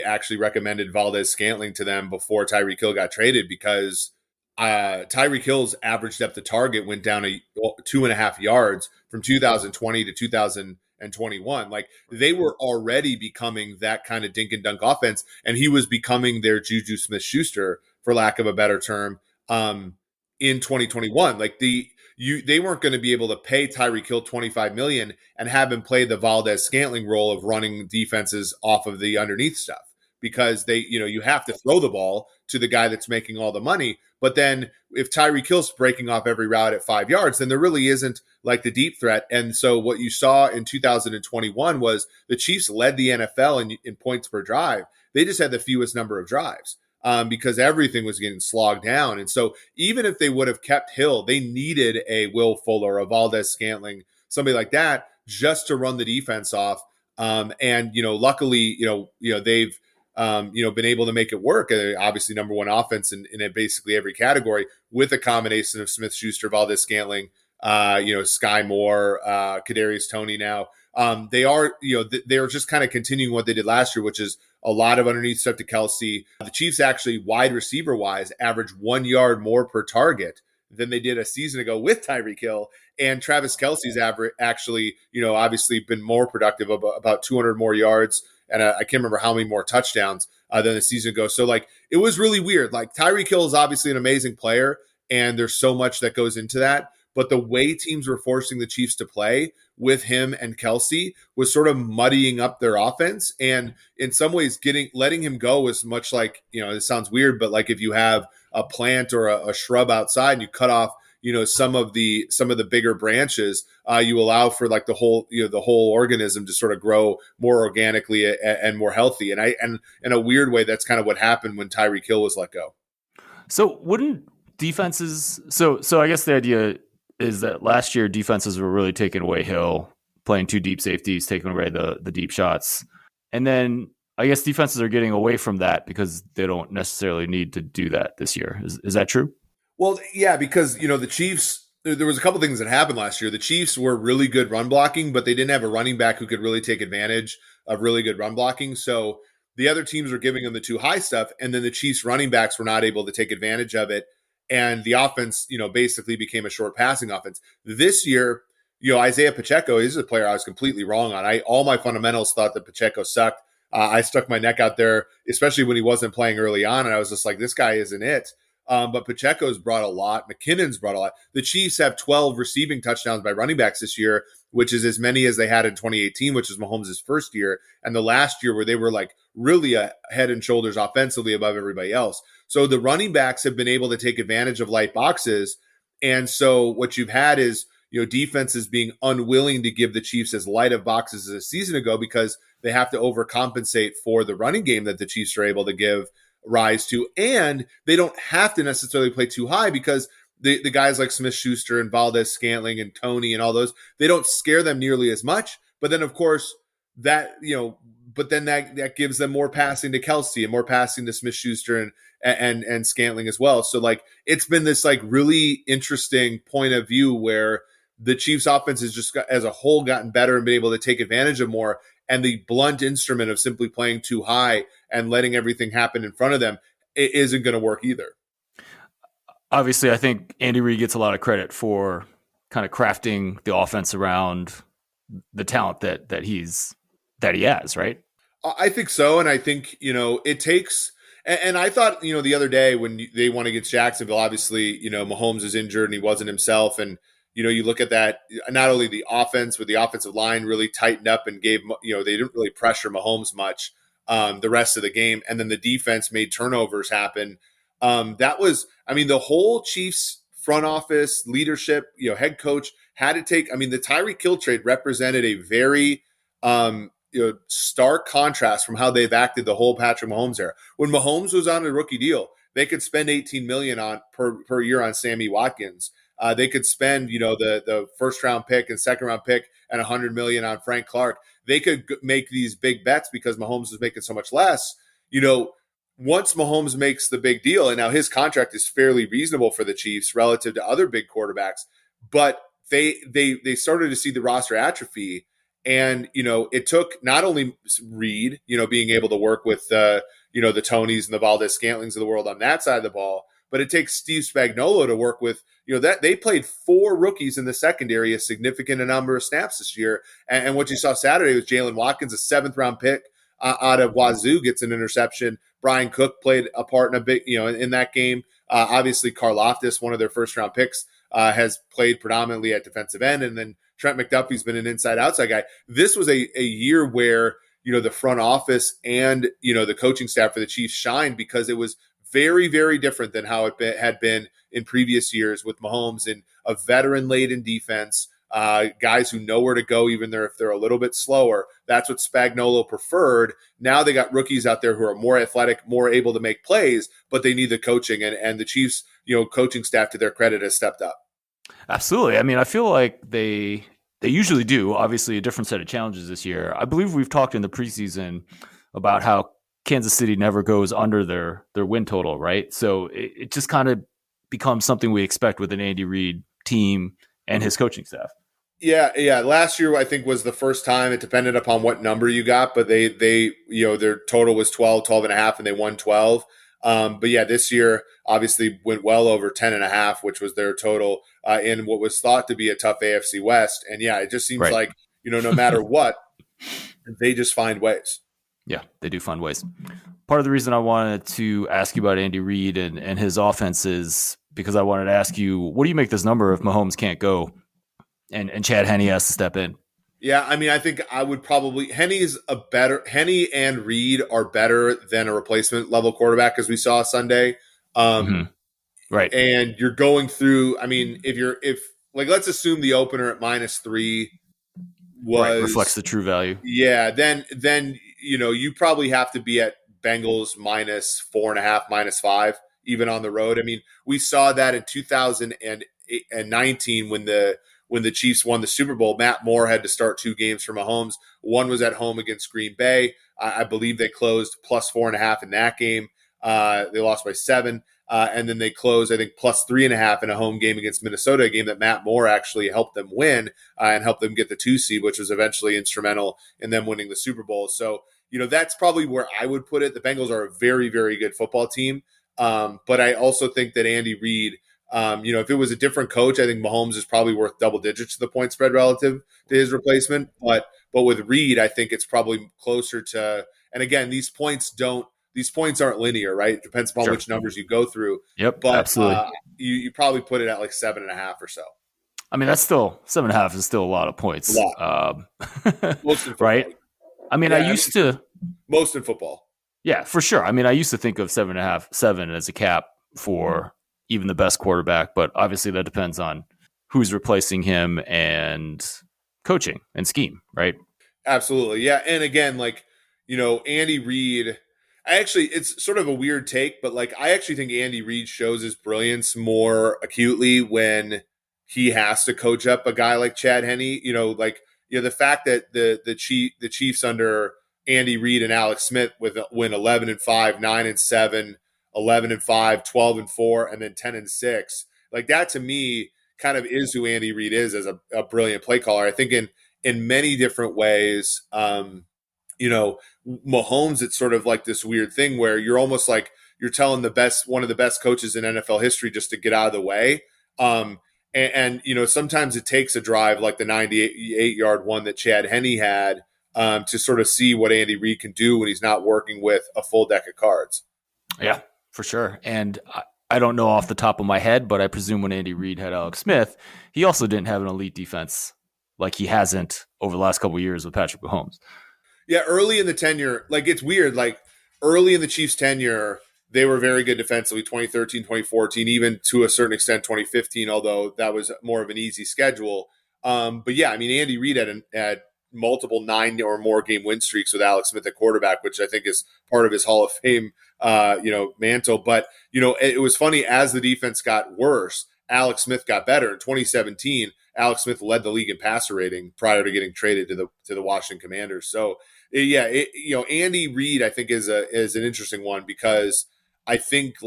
actually recommended Valdez-Scantling to them before Tyreek Hill got traded because Tyreek Hill's average depth of target went down 2.5 yards from 2020 to 2021. Like they were already becoming that kind of dink and dunk offense, and he was becoming their Juju Smith-Schuster, for lack of a better term, in 2021. Like they weren't going to be able to pay Tyreek Hill $25 million and have him play the Valdez-Scantling role of running defenses off of the underneath stuff because you have to throw the ball to the guy that's making all the money. But then if Tyreek Hill's breaking off every route at 5 yards, then there really isn't like the deep threat. And so what you saw in 2021 was the Chiefs led the NFL in points per drive. They just had the fewest number of drives. Because everything was getting slogged down. And so even if they would have kept Hill, they needed a Will Fuller, a Valdez-Scantling, somebody like that, just to run the defense off. And luckily, they've, been able to make it work. Obviously, number one offense in basically every category with a combination of Smith-Schuster, Valdez-Scantling, Sky Moore, Kadarius Toney now. They are, they're just kind of continuing what they did last year, which is a lot of underneath stuff to Kelsey. The Chiefs actually, wide receiver wise, average 1 yard more per target than they did a season ago with Tyreek Hill. And Travis Kelsey's average actually, obviously been more productive, about 200 more yards. And I can't remember how many more touchdowns than the season ago. So, it was really weird. Tyreek Hill is obviously an amazing player, and there's so much that goes into that. But the way teams were forcing the Chiefs to play with him and Kelsey was sort of muddying up their offense. And in some ways, letting him go was much like, it sounds weird, but if you have a plant or a shrub outside and you cut off, some of the bigger branches, you allow for the whole organism to sort of grow more organically and more healthy. And in a weird way, that's kind of what happened when Tyreek Hill was let go. So wouldn't defenses? So I guess the idea is that last year defenses were really taking away Hill, playing 2 deep safeties, taking away the deep shots. And then I guess defenses are getting away from that because they don't necessarily need to do that this year. Is that true? Well, yeah, because, the Chiefs, there was a couple things that happened last year. The Chiefs were really good run blocking, but they didn't have a running back who could really take advantage of really good run blocking. So the other teams were giving them the too high stuff, and then the Chiefs running backs were not able to take advantage of it. And the offense, basically became a short passing offense. This year, Isaiah Pacheco is a player I was completely wrong on. All my fundamentals thought that Pacheco sucked. I stuck my neck out there, especially when he wasn't playing early on, and I was just like, this guy isn't it. But Pacheco's brought a lot. McKinnon's brought a lot. The Chiefs have 12 receiving touchdowns by running backs this year, which is as many as they had in 2018, which was Mahomes' first year, and the last year where they were really a head and shoulders offensively above everybody else. So the running backs have been able to take advantage of light boxes. And so what you've had is, defenses being unwilling to give the Chiefs as light of boxes as a season ago because they have to overcompensate for the running game that the Chiefs are able to give rise to. And they don't have to necessarily play too high because the guys like Smith-Schuster and Valdez-Scantling and Toney and all those, they don't scare them nearly as much. But then, of course, that gives them more passing to Kelsey and more passing to Smith-Schuster and Scantling as well. So it's been this really interesting point of view where the Chiefs offense has just as a whole gotten better and been able to take advantage of more. And the blunt instrument of simply playing too high and letting everything happen in front of them isn't going to work either. Obviously, I think Andy Reid gets a lot of credit for kind of crafting the offense around the talent that he has, right? I think so. And I think, it takes, and I thought, the other day when they won against Jacksonville, obviously, Mahomes is injured and he wasn't himself. And, you look at that, not only the offense, but the offensive line really tightened up and gave, they didn't really pressure Mahomes much the rest of the game. And then the defense made turnovers happen. That was, the whole Chiefs front office leadership, head coach had to take, the Tyreek Hill trade represented a very, stark contrast from how they've acted the whole Patrick Mahomes era. When Mahomes was on a rookie deal, they could spend $18 million per year on Sammy Watkins. They could spend, the first round pick and second round pick and $100 million on Frank Clark. They could make these big bets because Mahomes was making so much less. Once Mahomes makes the big deal, and now his contract is fairly reasonable for the Chiefs relative to other big quarterbacks, but they started to see the roster atrophy. And, it took not only Reid, being able to work with, the Toneys and the Valdez-Scantlings of the world on that side of the ball, but it takes Steve Spagnuolo to work with, that they played 4 rookies in the secondary, a significant number of snaps this year. And what you saw Saturday was Jalen Watkins, a 7th round pick out of Wazoo, gets an interception. Brian Cook played a part in a big, in that game. Obviously, Karlaftis, one of their first round picks, has played predominantly at defensive end. And then Trent McDuffie's been an inside-outside guy. This was a year where, the front office and, the coaching staff for the Chiefs shined because it was very, very different than how it had been in previous years with Mahomes and a veteran-laden defense, guys who know where to go even if they're a little bit slower. That's what Spagnuolo preferred. Now they got rookies out there who are more athletic, more able to make plays, but they need the coaching. And the Chiefs, coaching staff, to their credit, has stepped up. Absolutely. I feel like they usually do. Obviously, a different set of challenges this year. I believe we've talked in the preseason about how Kansas City never goes under their win total, right? So it just kind of becomes something we expect with an Andy Reid team and his coaching staff. Yeah. Last year, I think, was the first time. It depended upon what number you got, but they their total was 12 and a half, and they won 12. But yeah, this year obviously went well over 10 and a half, which was their total in what was thought to be a tough AFC West. And yeah, it just seems Right. like, no matter what, they just find ways. Yeah, they do find ways. Part of the reason I wanted to ask you about Andy Reid and his offense is because I wanted to ask you, what do you make this number if Mahomes can't go and Chad Henne has to step in? Yeah, I mean, I think I would probably Henne and Reid are better than a replacement level quarterback, as we saw Sunday. Right. And you're going through. I mean, if let's assume the opener at -3 reflects the true value. Yeah, then you probably have to be at Bengals -4.5, -5, even on the road. I mean, we saw that in 2019 when the Chiefs won the Super Bowl. Matt Moore had to start 2 games for Mahomes. One was at home against Green Bay. I believe they closed +4.5 in that game. They lost by 7. And then they closed, I think, +3.5 in a home game against Minnesota, a game that Matt Moore actually helped them win and helped them get the 2 seed, which was eventually instrumental in them winning the Super Bowl. So, that's probably where I would put it. The Bengals are a very, very good football team. But I also think that Andy Reid, if it was a different coach, I think Mahomes is probably worth double digits to the point spread relative to his replacement. But with Reid, I think it's probably closer to, and again, these points aren't linear, right? It depends upon which numbers you go through. Yep, but absolutely. You probably put it at 7.5 or so. I mean, that's still 7.5 is still a lot of points. A lot. Most in right? I mean, most in football. Yeah, for sure. I mean, I used to think of 7.5, 7 as a cap for even the best quarterback, but obviously that depends on who's replacing him and coaching and scheme, right? Absolutely. Yeah. And again, Andy Reid, it's sort of a weird take, but I actually think Andy Reid shows his brilliance more acutely when he has to coach up a guy like Chad Henne. The fact that the Chiefs under Andy Reid and Alex Smith win 11-5, 9-7, 11-5, 12-4, and then 10-6. That to me kind of is who Andy Reid is as a brilliant play caller. I think in many different ways. Mahomes, it's sort of like this weird thing where you're almost like you're telling one of the best coaches in NFL history just to get out of the way. And sometimes it takes a drive like the 98-yard one that Chad Henne had to sort of see what Andy Reid can do when he's not working with a full deck of cards. Yeah, for sure. And I don't know off the top of my head, but I presume when Andy Reid had Alex Smith, he also didn't have an elite defense like he hasn't over the last couple of years with Patrick Mahomes. Yeah, early in the tenure, it's weird. Early in the Chiefs' tenure, they were very good defensively, 2013, 2014, even to a certain extent 2015, although that was more of an easy schedule. But yeah, I mean, Andy Reid had multiple 9 or more game win streaks with Alex Smith at quarterback, which I think is part of his Hall of Fame, mantle. But, it was funny, as the defense got worse, Alex Smith got better. In 2017, Alex Smith led the league in passer rating prior to getting traded to the Washington Commanders. So, yeah, Andy Reid, I think, is an interesting one because I think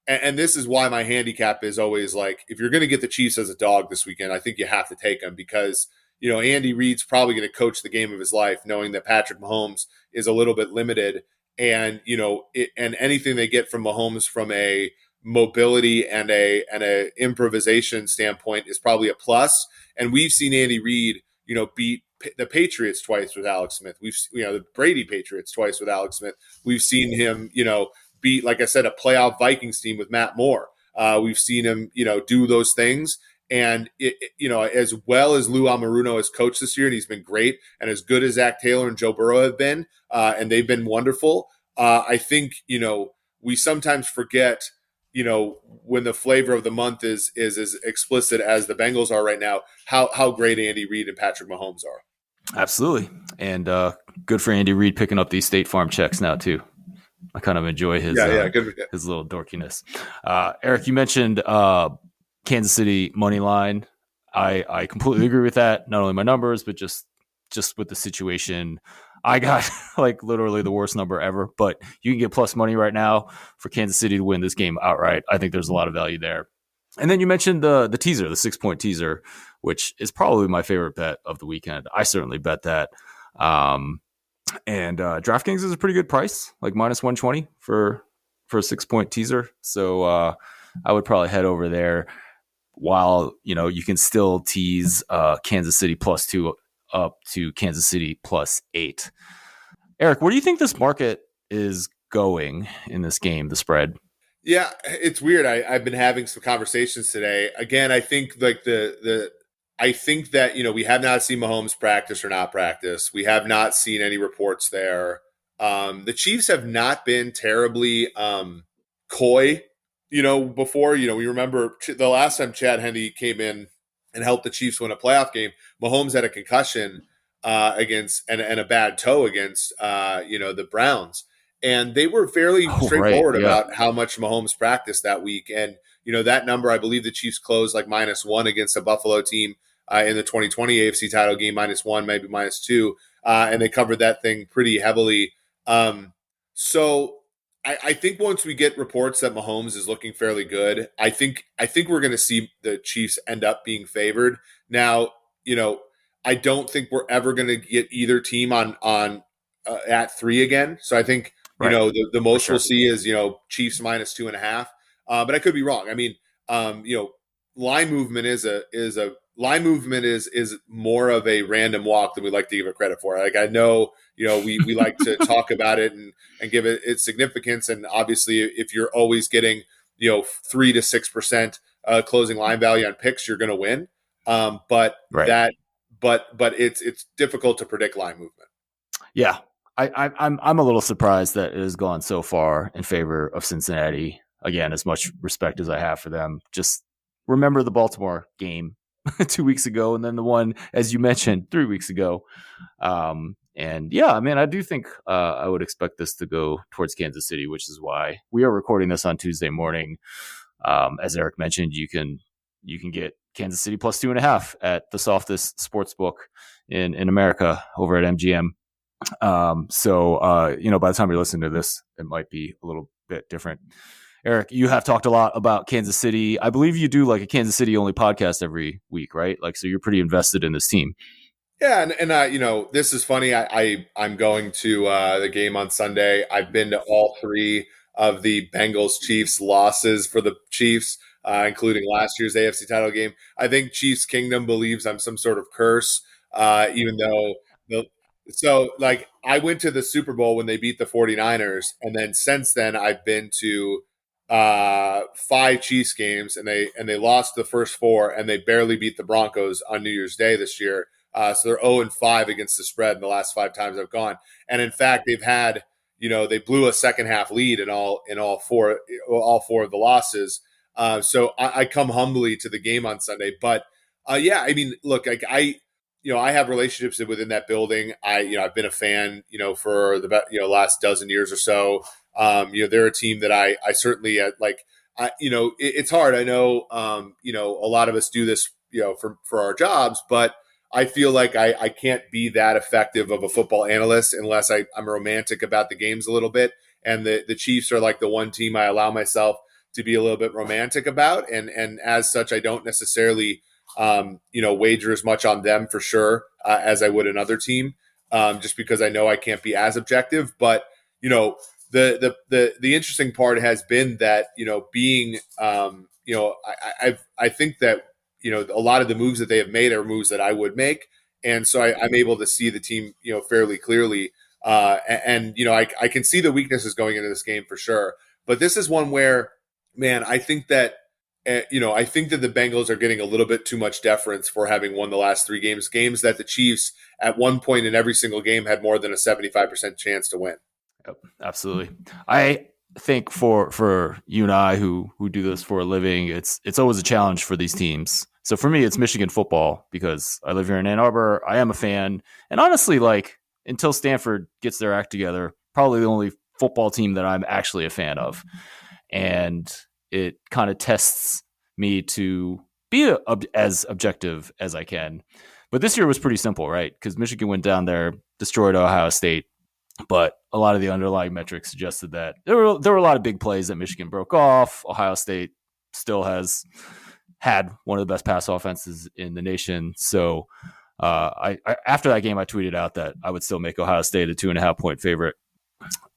and this is why my handicap is always if you're going to get the Chiefs as a dog this weekend, I think you have to take them because, Andy Reid's probably going to coach the game of his life, knowing that Patrick Mahomes is a little bit limited. And, and anything they get from Mahomes from a mobility and a improvisation standpoint is probably a plus. And we've seen Andy Reid, beat the Patriots twice with Alex Smith. We've, the Brady Patriots twice with Alex Smith. We've seen him, beat, like I said, a playoff Vikings team with Matt Moore. We've seen him, do those things. And, as well as Lou Almirono has coached this year, and he's been great, and as good as Zach Taylor and Joe Burrow have been, and they've been wonderful, I think, we sometimes forget, when the flavor of the month is as explicit as the Bengals are right now, how great Andy Reid and Patrick Mahomes are. Absolutely. And good for Andy Reid picking up these State Farm checks now, too. I kind of enjoy his his little dorkiness. Eric, you mentioned Kansas City money line. I completely agree with that. Not only my numbers, but just with the situation. I got literally the worst number ever, but you can get plus money right now for Kansas City to win this game outright. I think there's a lot of value there. And then you mentioned the teaser, the 6-point teaser, which is probably my favorite bet of the weekend. I certainly bet that. And DraftKings is a pretty good price, like minus 120 for a 6-point teaser. So I would probably head over there while, you can still tease Kansas City +2 up to Kansas City +8. Eric, where do you think this market is going in this game, the spread? Yeah, it's weird. I've been having some conversations today. Again, I think like I think that we have not seen Mahomes practice or not practice. We have not seen any reports there. The Chiefs have not been terribly coy. Before we remember the last time Chad Henne came in and helped the Chiefs win a playoff game. Mahomes had a concussion against and a bad toe against the Browns. And they were fairly straightforward about how much Mahomes practiced that week. And, that number, I believe the Chiefs closed like -1 against a Buffalo team in the 2020 AFC title game, -1, maybe -2. And they covered that thing pretty heavily. So I think once we get reports that Mahomes is looking fairly good, I think we're going to see the Chiefs end up being favored. Now, I don't think we're ever going to get either team on at 3 again. So I think the most we'll see is Chiefs -2.5. But I could be wrong. I mean, line movement is more of a random walk than we like to give it credit for. Like I know, we like to talk about it and give it its significance. And obviously, if you're always getting 3 to 6% closing line value on picks, you're going to win. But it's difficult to predict line movement. Yeah, I'm a little surprised that it has gone so far in favor of Cincinnati. Again, as much respect as I have for them, just remember the Baltimore game 2 weeks ago, and then the one, as you mentioned, 3 weeks ago. And yeah, I mean, I do think I would expect this to go towards Kansas City, which is why we are recording this on Tuesday morning. As Eric mentioned, you can get Kansas City +2.5 at the softest sports book in America over at MGM. So by the time you're listening to this, it might be a little bit different. Eric, you have talked a lot about Kansas City. I believe you do like a Kansas City only podcast every week, right? Like, so you're pretty invested in this team. Yeah, and this is funny. I'm going to the game on Sunday. I've been to all 3 of the Bengals Chiefs losses for the Chiefs, including last year's AFC title game. I think Chiefs Kingdom believes I'm some sort of curse, even though so like I went to the Super Bowl when they beat the 49ers, and then since then I've been to 5 Chiefs games, and they lost the first 4, and they barely beat the Broncos on New Year's Day this year. So they're 0-5 against the spread in the last 5 times I've gone. And in fact, they've had, they blew a second half lead in all 4 of the losses. So I come humbly to the game on Sunday. But yeah, I mean, look, like I have relationships within that building. I've been a fan, for the last dozen years or so. They're a team that I certainly like. It's hard. I know, a lot of us do this, for our jobs, but I feel like I can't be that effective of a football analyst unless I'm romantic about the games a little bit. And the Chiefs are like the one team I allow myself to be a little bit romantic about. And as such, I don't necessarily, wager as much on them for sure as I would another team, just because I know I can't be as objective. But, the interesting part has been that, being, I think that, a lot of the moves that they have made are moves that I would make. And so I'm able to see the team, fairly clearly. And I can see the weaknesses going into this game for sure. But this is one where, man, I think that the Bengals are getting a little bit too much deference for having won the last 3 games that the Chiefs at one point in every single game had more than a 75% chance to win. Yep, absolutely. I think for you and I who do this for a living, it's always a challenge for these teams. So for me, it's Michigan football because I live here in Ann Arbor. I am a fan. And honestly, like until Stanford gets their act together, probably the only football team that I'm actually a fan of. And it kind of tests me to be as objective as I can. But this year was pretty simple, right? Because Michigan went down there, destroyed Ohio State. But a lot of the underlying metrics suggested that there were a lot of big plays that Michigan broke off. Ohio State still has had one of the best pass offenses in the nation. So I after that game, I tweeted out that I would still make Ohio State a 2.5-point favorite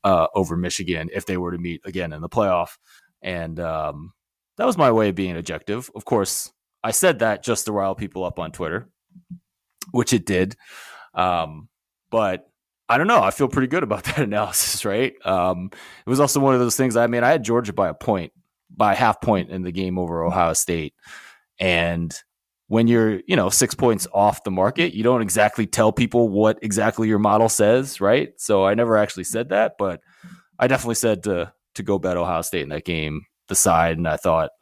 over Michigan if they were to meet again in the playoff. And that was my way of being objective. Of course, I said that just to rile people up on Twitter, which it did. But I don't know. I feel pretty good about that analysis, right? It was also one of those things. I mean, I had Georgia by a half point in the game over Ohio State. And when you're, 6 points off the market, you don't exactly tell people what exactly your model says, right? So I never actually said that, but I definitely said to go bet Ohio State in that game, the side. And I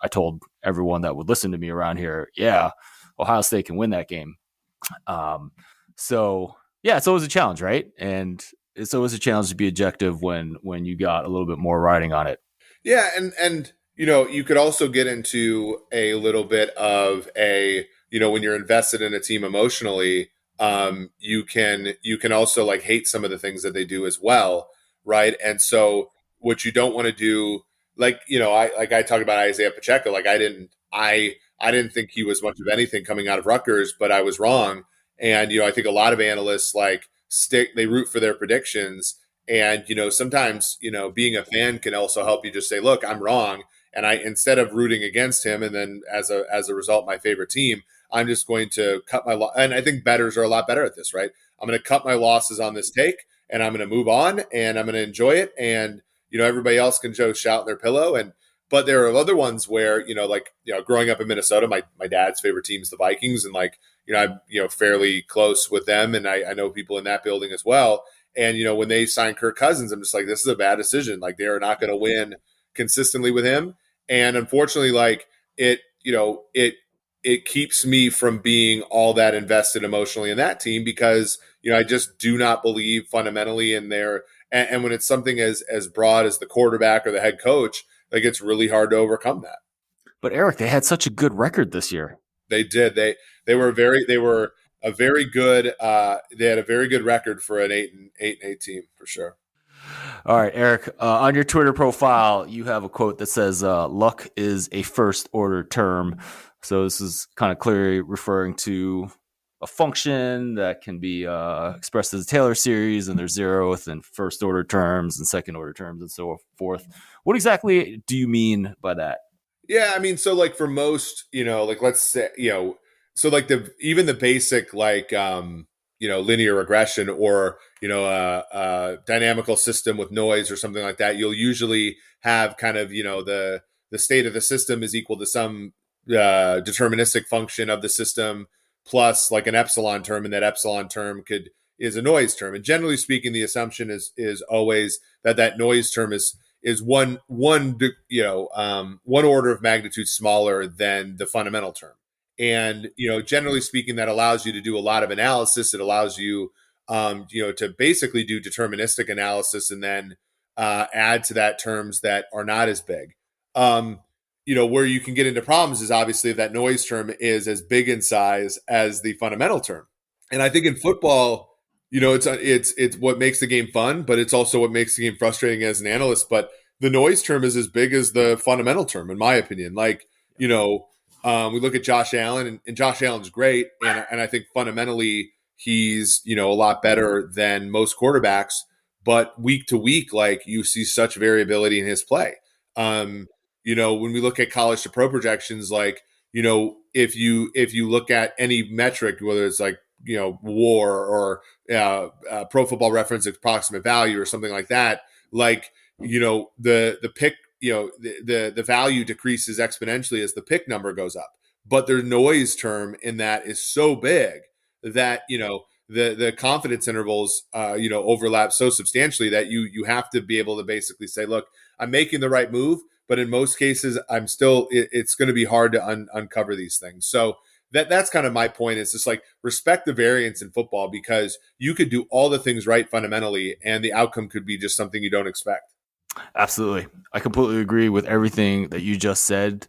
told everyone that would listen to me around here, yeah, Ohio State can win that game. So yeah, it's always a challenge, right? And it's always a challenge to be objective when you got a little bit more riding on it. Yeah, and you could also get into a little bit of when you're invested in a team emotionally, you can also like hate some of the things that they do as well, right? And so what you don't want to do, I talked about Isaiah Pacheco, like I didn't think he was much of anything coming out of Rutgers, but I was wrong. And I think a lot of analysts they root for their predictions. And sometimes being a fan can also help you just say, look, I'm wrong, and instead of rooting against him and then as a result my favorite team, I'm just going to cut my and I think bettors are a lot better at this, right? I'm going to cut my losses on this take, and I'm going to move on, and I'm going to enjoy it, and everybody else can just shout in their pillow. But there are other ones where growing up in Minnesota, my dad's favorite team is the Vikings, and I'm fairly close with them, and I know people in that building as well. And when they signed Kirk Cousins, I'm just like, this is a bad decision. Like, they are not going to win consistently with him. And unfortunately, it keeps me from being all that invested emotionally in that team because I just do not believe fundamentally in their. And when it's something as broad as the quarterback or the head coach, like, it's really hard to overcome that. But Eric, they had such a good record this year. They did. They had a very good record for an 8-8 team for sure. All right, Eric, on your Twitter profile, you have a quote that says, luck is a first order term. So this is kind of clearly referring to a function that can be expressed as a Taylor series, and there's zeroth and first order terms and second order terms and so forth. What exactly do you mean by that? Yeah, I mean, so for most, let's say, so even the basic linear regression or a dynamical system with noise or something like that, you'll usually have kind of the state of the system is equal to some deterministic function of the system plus like an epsilon term, and that epsilon term is a noise term. And generally speaking, the assumption is always that noise term is one order of magnitude smaller than the fundamental term. And, generally speaking, that allows you to do a lot of analysis. It allows you, to basically do deterministic analysis and then add to that terms that are not as big. Where you can get into problems is obviously if that noise term is as big in size as the fundamental term. And I think in football, it's what makes the game fun, but it's also what makes the game frustrating as an analyst. But the noise term is as big as the fundamental term, in my opinion. We look at Josh Allen, and Josh Allen's great, and I think fundamentally he's a lot better than most quarterbacks. But week to week, you see such variability in his play. When we look at college to pro projections, if you look at any metric, whether it's WAR or Pro Football Reference approximate value or something like that, the pick, the value decreases exponentially as the pick number goes up. But their noise term in that is so big that the confidence intervals overlap so substantially that you have to be able to basically say, look, I'm making the right move, but in most cases I'm still it's going to be hard to uncover these things. So that's kind of my point. Is just respect the variance in football, because you could do all the things right fundamentally and the outcome could be just something you don't expect. Absolutely. I completely agree with everything that you just said.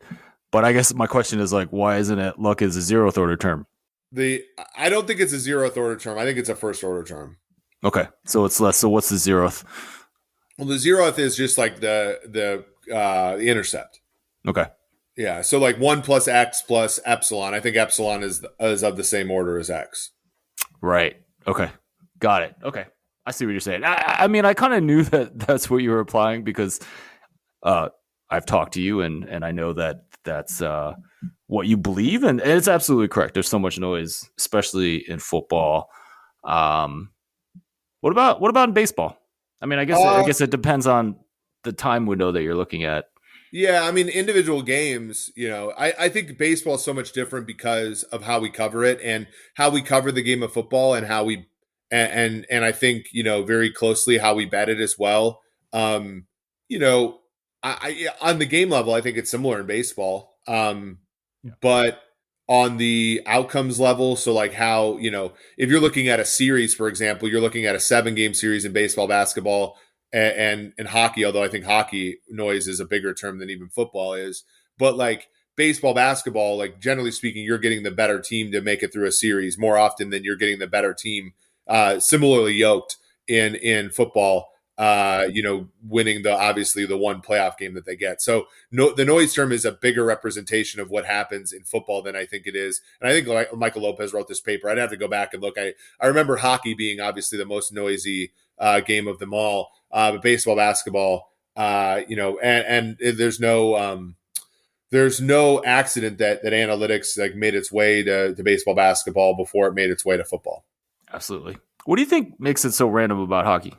But I guess my question is why isn't it luck is a zeroth order term? I don't think it's a zeroth order term. I think it's a first order term. Okay. So it's less. So what's the zeroth? Well, the zeroth is just the intercept. Okay. Yeah, so like 1 plus X plus epsilon. I think epsilon is of the same order as X. Right. Okay. Got it. Okay. I see what you're saying. I mean, I kind of knew that that's what you were applying because uh, I've talked to you and I know that that's what you believe, and it's absolutely correct. There's so much noise, especially in football. Um, what about in baseball? I mean, I guess it depends on the time window that you're looking at. Yeah, I mean, individual games, I think baseball is so much different because of how we cover it and how we cover the game of football and how we and I think, very closely how we bet it as well. Um, you know, on the game level, I think it's similar in baseball. Yeah. But on the outcomes level, so like how, if you're looking at a series, for example, you're looking at a 7-game series in baseball, basketball, and hockey, although I think hockey noise is a bigger term than even football is. But like baseball, basketball, like generally speaking, you're getting the better team to make it through a series more often than you're getting the better team. Similarly yoked in football, winning obviously the one playoff game that they get. So no, the noise term is a bigger representation of what happens in football than I think it is. And I think like Michael Lopez wrote this paper. I'd have to go back and look. I remember hockey being obviously the most noisy game of them all. But baseball, basketball, and there's no accident that analytics like made its way to baseball, basketball before it made its way to football. Absolutely. What do you think makes it so random about hockey?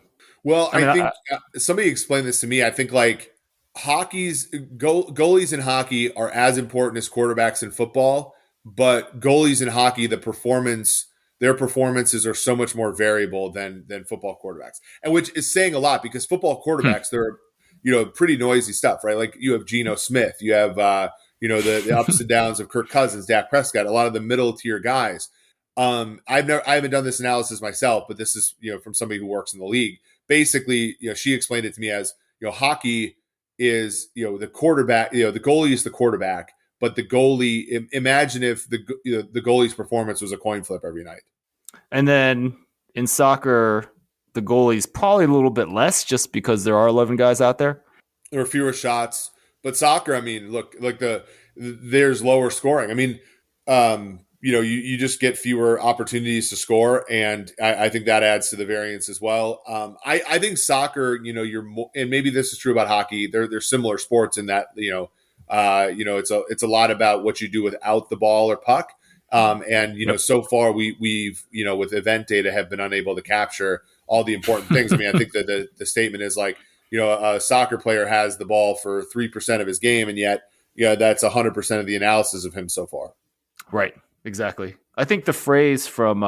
Well, I mean, I think somebody explained this to me. I think like goalies in hockey are as important as quarterbacks in football, but goalies in hockey, their performances are so much more variable than football quarterbacks, and which is saying a lot because football quarterbacks, they're pretty noisy stuff, right? Like you have Geno Smith, you have the ups and downs of Kirk Cousins, Dak Prescott, a lot of the middle tier guys. I haven't done this analysis myself, but this is from somebody who works in the league. Basically, she explained it to me as hockey is the quarterback, the goalie is the quarterback, but the goalie. Imagine if the goalie's performance was a coin flip every night. And then in soccer, the goalie's probably a little bit less just because there are 11 guys out there. There are fewer shots, but soccer, I mean, look, like there's lower scoring. I mean, you just get fewer opportunities to score, and I think that adds to the variance as well. I think soccer, you're more, and maybe this is true about hockey. They're similar sports in that it's a lot about what you do without the ball or puck. So far we've with event data have been unable to capture all the important things. I mean, I think that the statement is like, a soccer player has the ball for 3% of his game, and yet, that's 100% of the analysis of him so far. Right. Exactly. I think the phrase from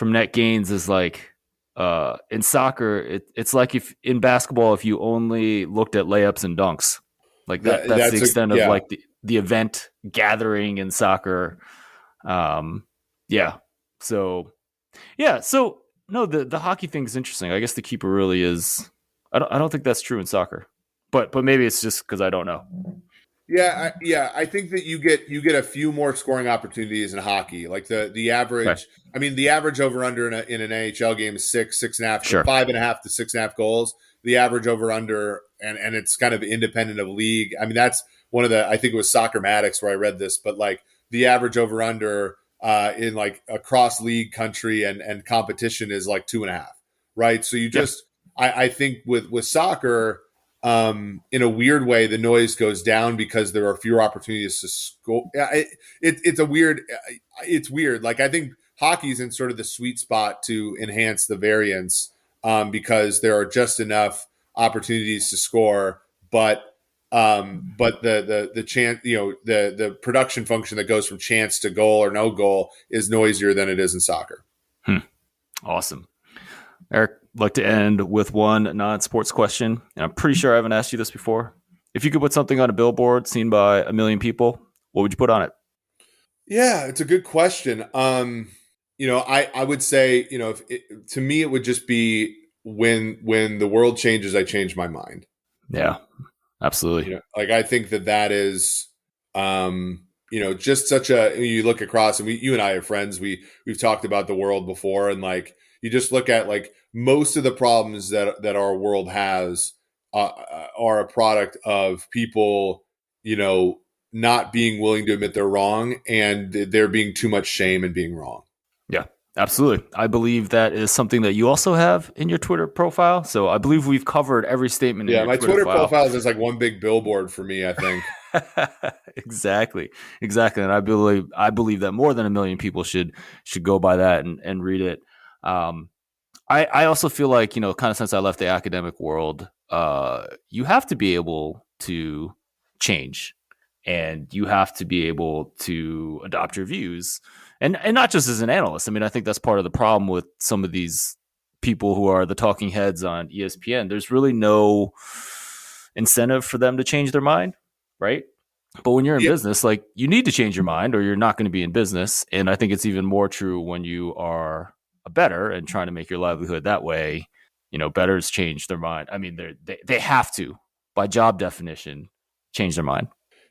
Net Gains is like, in soccer, it's like if in basketball, if you only looked at layups and dunks, like that's the extent of like the event gathering in soccer. So no, the hockey thing is interesting. I guess the keeper really is. I don't think that's true in soccer, but maybe it's just because I don't know. Yeah, I think that you get a few more scoring opportunities in hockey. Like the average, okay. I mean, the average over under in an NHL game is 6.5, sure. 5.5 to 6.5 goals. The average over under, and it's kind of independent of league. I mean, that's one of I think it was Soccermatics where I read this, but like the average over under in like across league, country, and competition is like 2.5, right? So you just, I think with soccer. In a weird way, the noise goes down because there are fewer opportunities to score. It's weird. Like I think hockey's in sort of the sweet spot to enhance the variance because there are just enough opportunities to score, but the chance, the production function that goes from chance to goal or no goal is noisier than it is in soccer. Awesome. Eric, I'd like to end with one non-sports question. And I'm pretty sure I haven't asked you this before. If you could put something on a billboard seen by 1 million people, what would you put on it? Yeah, it's a good question. I would say, to me, it would just be when the world changes, I change my mind. Yeah, absolutely. Like I think that is, just such you look across, and you and I are friends. We've talked about the world before, and like you just look at like most of the problems that our world has are a product of people, not being willing to admit they're wrong, and there being too much shame in being wrong. Yeah, absolutely. I believe that is something that you also have in your Twitter profile. So I believe we've covered every statement in Yeah, your my Twitter Twitter file. profile is like one big billboard for me, I think. Exactly. And I believe that more than 1 million people should go by that and read it. I also feel like, kind of since I left the academic world, you have to be able to change, and you have to be able to adopt your views, and not just as an analyst. I mean, I think that's part of the problem with some of these people who are the talking heads on ESPN. There's really no incentive for them to change their mind, right? But when you're in Yeah, business, like, you need to change your mind or you're not going to be in business. And I think it's even more true when you are a bettor and trying to make your livelihood that way. Bettors change their mind. I mean, they have to, by job definition, change their mind.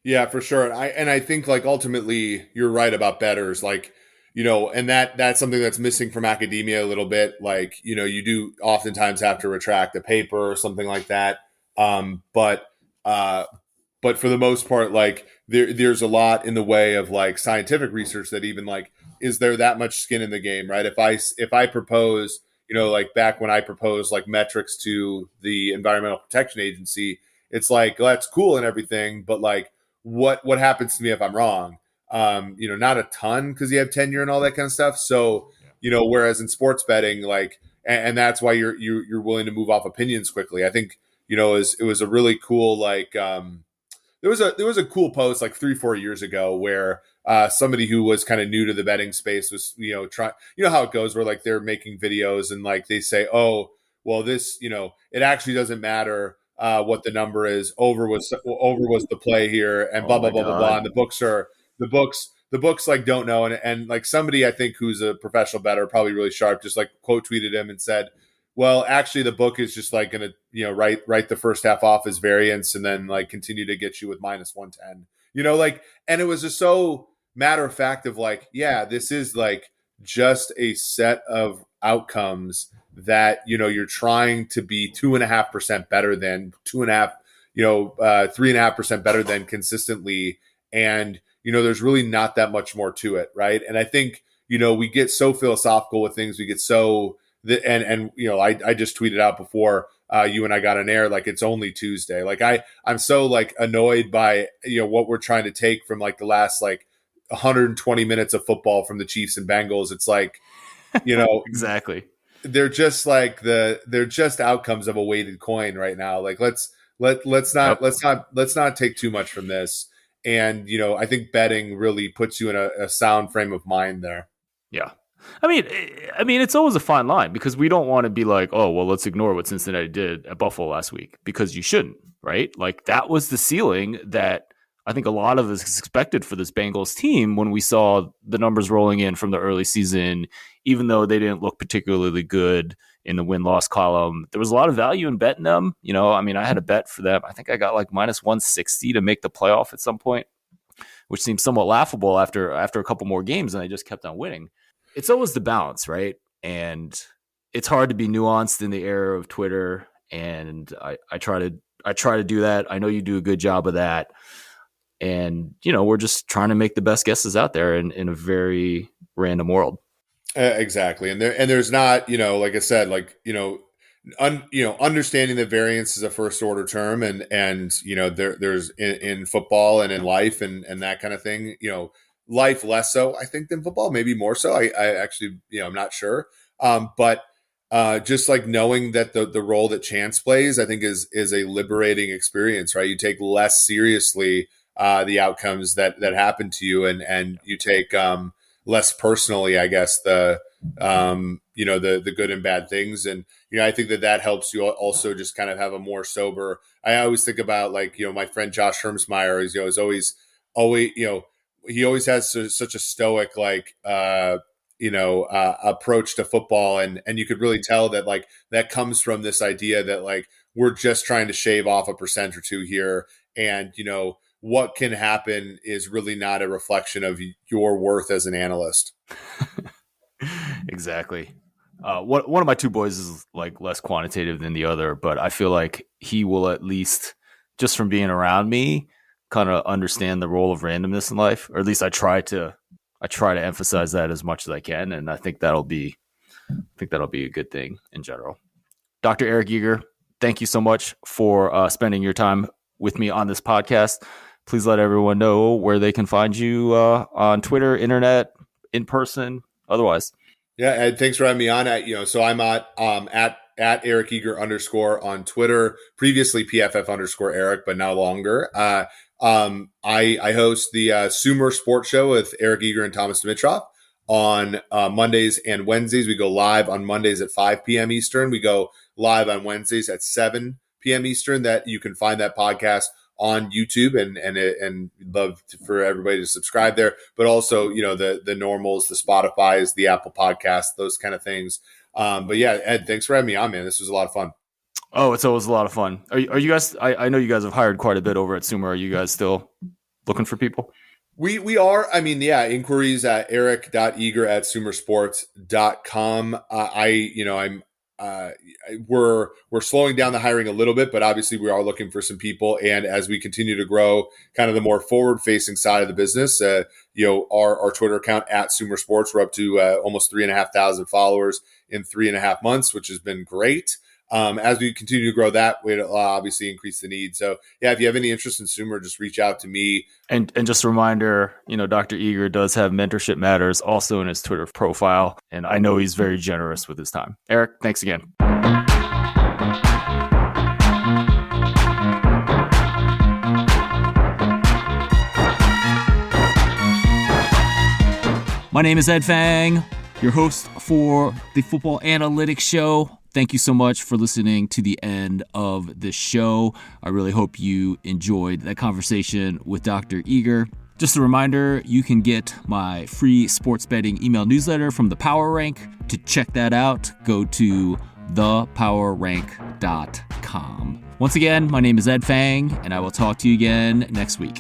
yeah, for sure. And I think like ultimately you're right about betters, like, and that's something that's missing from academia a little bit. Like, you do oftentimes have to retract a paper or something like that. But but for the most part, like there's a lot in the way of like scientific research that even like, is there that much skin in the game, right? If I propose, like back when I proposed like metrics to the Environmental Protection Agency, it's like, well, that's cool and everything, but like, what happens to me if I'm wrong? Not a ton, because you have tenure and all that kind of stuff. So, whereas in sports betting, like, and that's why you're willing to move off opinions quickly. I think, it was a really cool, like, there was a cool post like 3-4 years ago where somebody who was kind of new to the betting space was, trying, how it goes, where like they're making videos and like they say, oh, well, this, it actually doesn't matter what the number is. Over was the play here, and Oh blah blah my blah blah blah. God. And the books like don't know, and like somebody I think who's a professional bettor, probably really sharp, just like quote tweeted him and said, well, actually, the book is just like going to, write the first half off as variance and then like continue to get you with -110. Like, and it was just so matter of fact of like, yeah, this is like just a set of outcomes that, you're trying to be 2.5% better than 3.5% better than consistently. And, there's really not that much more to it. Right. And I think, we get so philosophical with things. We get so, I just tweeted out before you and I got on air, like, it's only Tuesday. Like I'm so like annoyed by what we're trying to take from like the last like 120 minutes of football from the Chiefs and Bengals. It's like, you know Exactly. they're just like they're just outcomes of a weighted coin right now. Like let's not Yep. let's not take too much from this. And I think betting really puts you in a sound frame of mind there. Yeah. I mean, it's always a fine line, because we don't want to be like, oh, well, let's ignore what Cincinnati did at Buffalo last week, because you shouldn't, right? Like, that was the ceiling that I think a lot of us expected for this Bengals team when we saw the numbers rolling in from the early season. Even though they didn't look particularly good in the win-loss column, there was a lot of value in betting them. I mean, I had a bet for them. I think I got like -160 to make the playoff at some point, which seems somewhat laughable after a couple more games, and they just kept on winning. It's always the balance, right? And it's hard to be nuanced in the era of Twitter, and I try to do that. I know you do a good job of that, and we're just trying to make the best guesses out there in a very random world. Exactly. And there's not, like I said, like, understanding that variance is a first order term, and there's in football and in life and that kind of thing, life less so, I think, than football, maybe more so. I actually, I'm not sure. But just like knowing that the role that chance plays, I think is a liberating experience, right? You take less seriously the outcomes that happen to you, and you take less personally, I guess, the good and bad things. And I think that helps you also just kind of have a more sober. I always think about, like, my friend Josh Hermsmeyer is always he always has such a stoic, like, approach to football, and you could really tell that, like, that comes from this idea that, like, we're just trying to shave off a percent or two here, and what can happen is really not a reflection of your worth as an analyst. Exactly. One of my two boys is like less quantitative than the other, but I feel like he will, at least just from being around me, kind of understand the role of randomness in life, or at least I try to emphasize that as much as I can, and I think that'll be a good thing in general. Dr. Eric Eager, thank you so much for spending your time with me on this podcast. Please let everyone know where they can find you on Twitter, internet, in person, otherwise. Yeah, Ed, thanks for having me on. So I'm at Eric Eager _ on Twitter, previously PFF _ Eric, but no longer. I host the Sumer Sports Show with Eric Eager and Thomas Dimitrov on Mondays and Wednesdays. We go live on Mondays at 5 p.m. Eastern. We go live on Wednesdays at 7 p.m. Eastern. That you can find that podcast on YouTube, and love for everybody to subscribe there. But also, the normals, the Spotify's, the Apple Podcasts, those kind of things. But yeah, Ed, thanks for having me on, man. This was a lot of fun. Oh, it's always a lot of fun. Are you guys? I know you guys have hired quite a bit over at Sumer. Are you guys still looking for people? We are. I mean, yeah. Inquiries at eric.eager@sumersports.com. We're slowing down the hiring a little bit, but obviously we are looking for some people. And as we continue to grow, kind of the more forward-facing side of the business, our Twitter account at Sumer Sports, we're up to almost 3,500 followers in 3.5 months, which has been great. As we continue to grow that, we'll obviously increase the need. So yeah, if you have any interest in Sumer, just reach out to me. And just a reminder, Dr. Eager does have Mentorship Matters also in his Twitter profile, and I know he's very generous with his time. Eric, thanks again. My name is Ed Fang, your host for the Football Analytics Show. Thank you so much for listening to the end of the show. I really hope you enjoyed that conversation with Dr. Eager. Just a reminder, you can get my free sports betting email newsletter from the Power Rank. To check that out, go to thepowerrank.com. Once again, my name is Ed Fang, and I will talk to you again next week.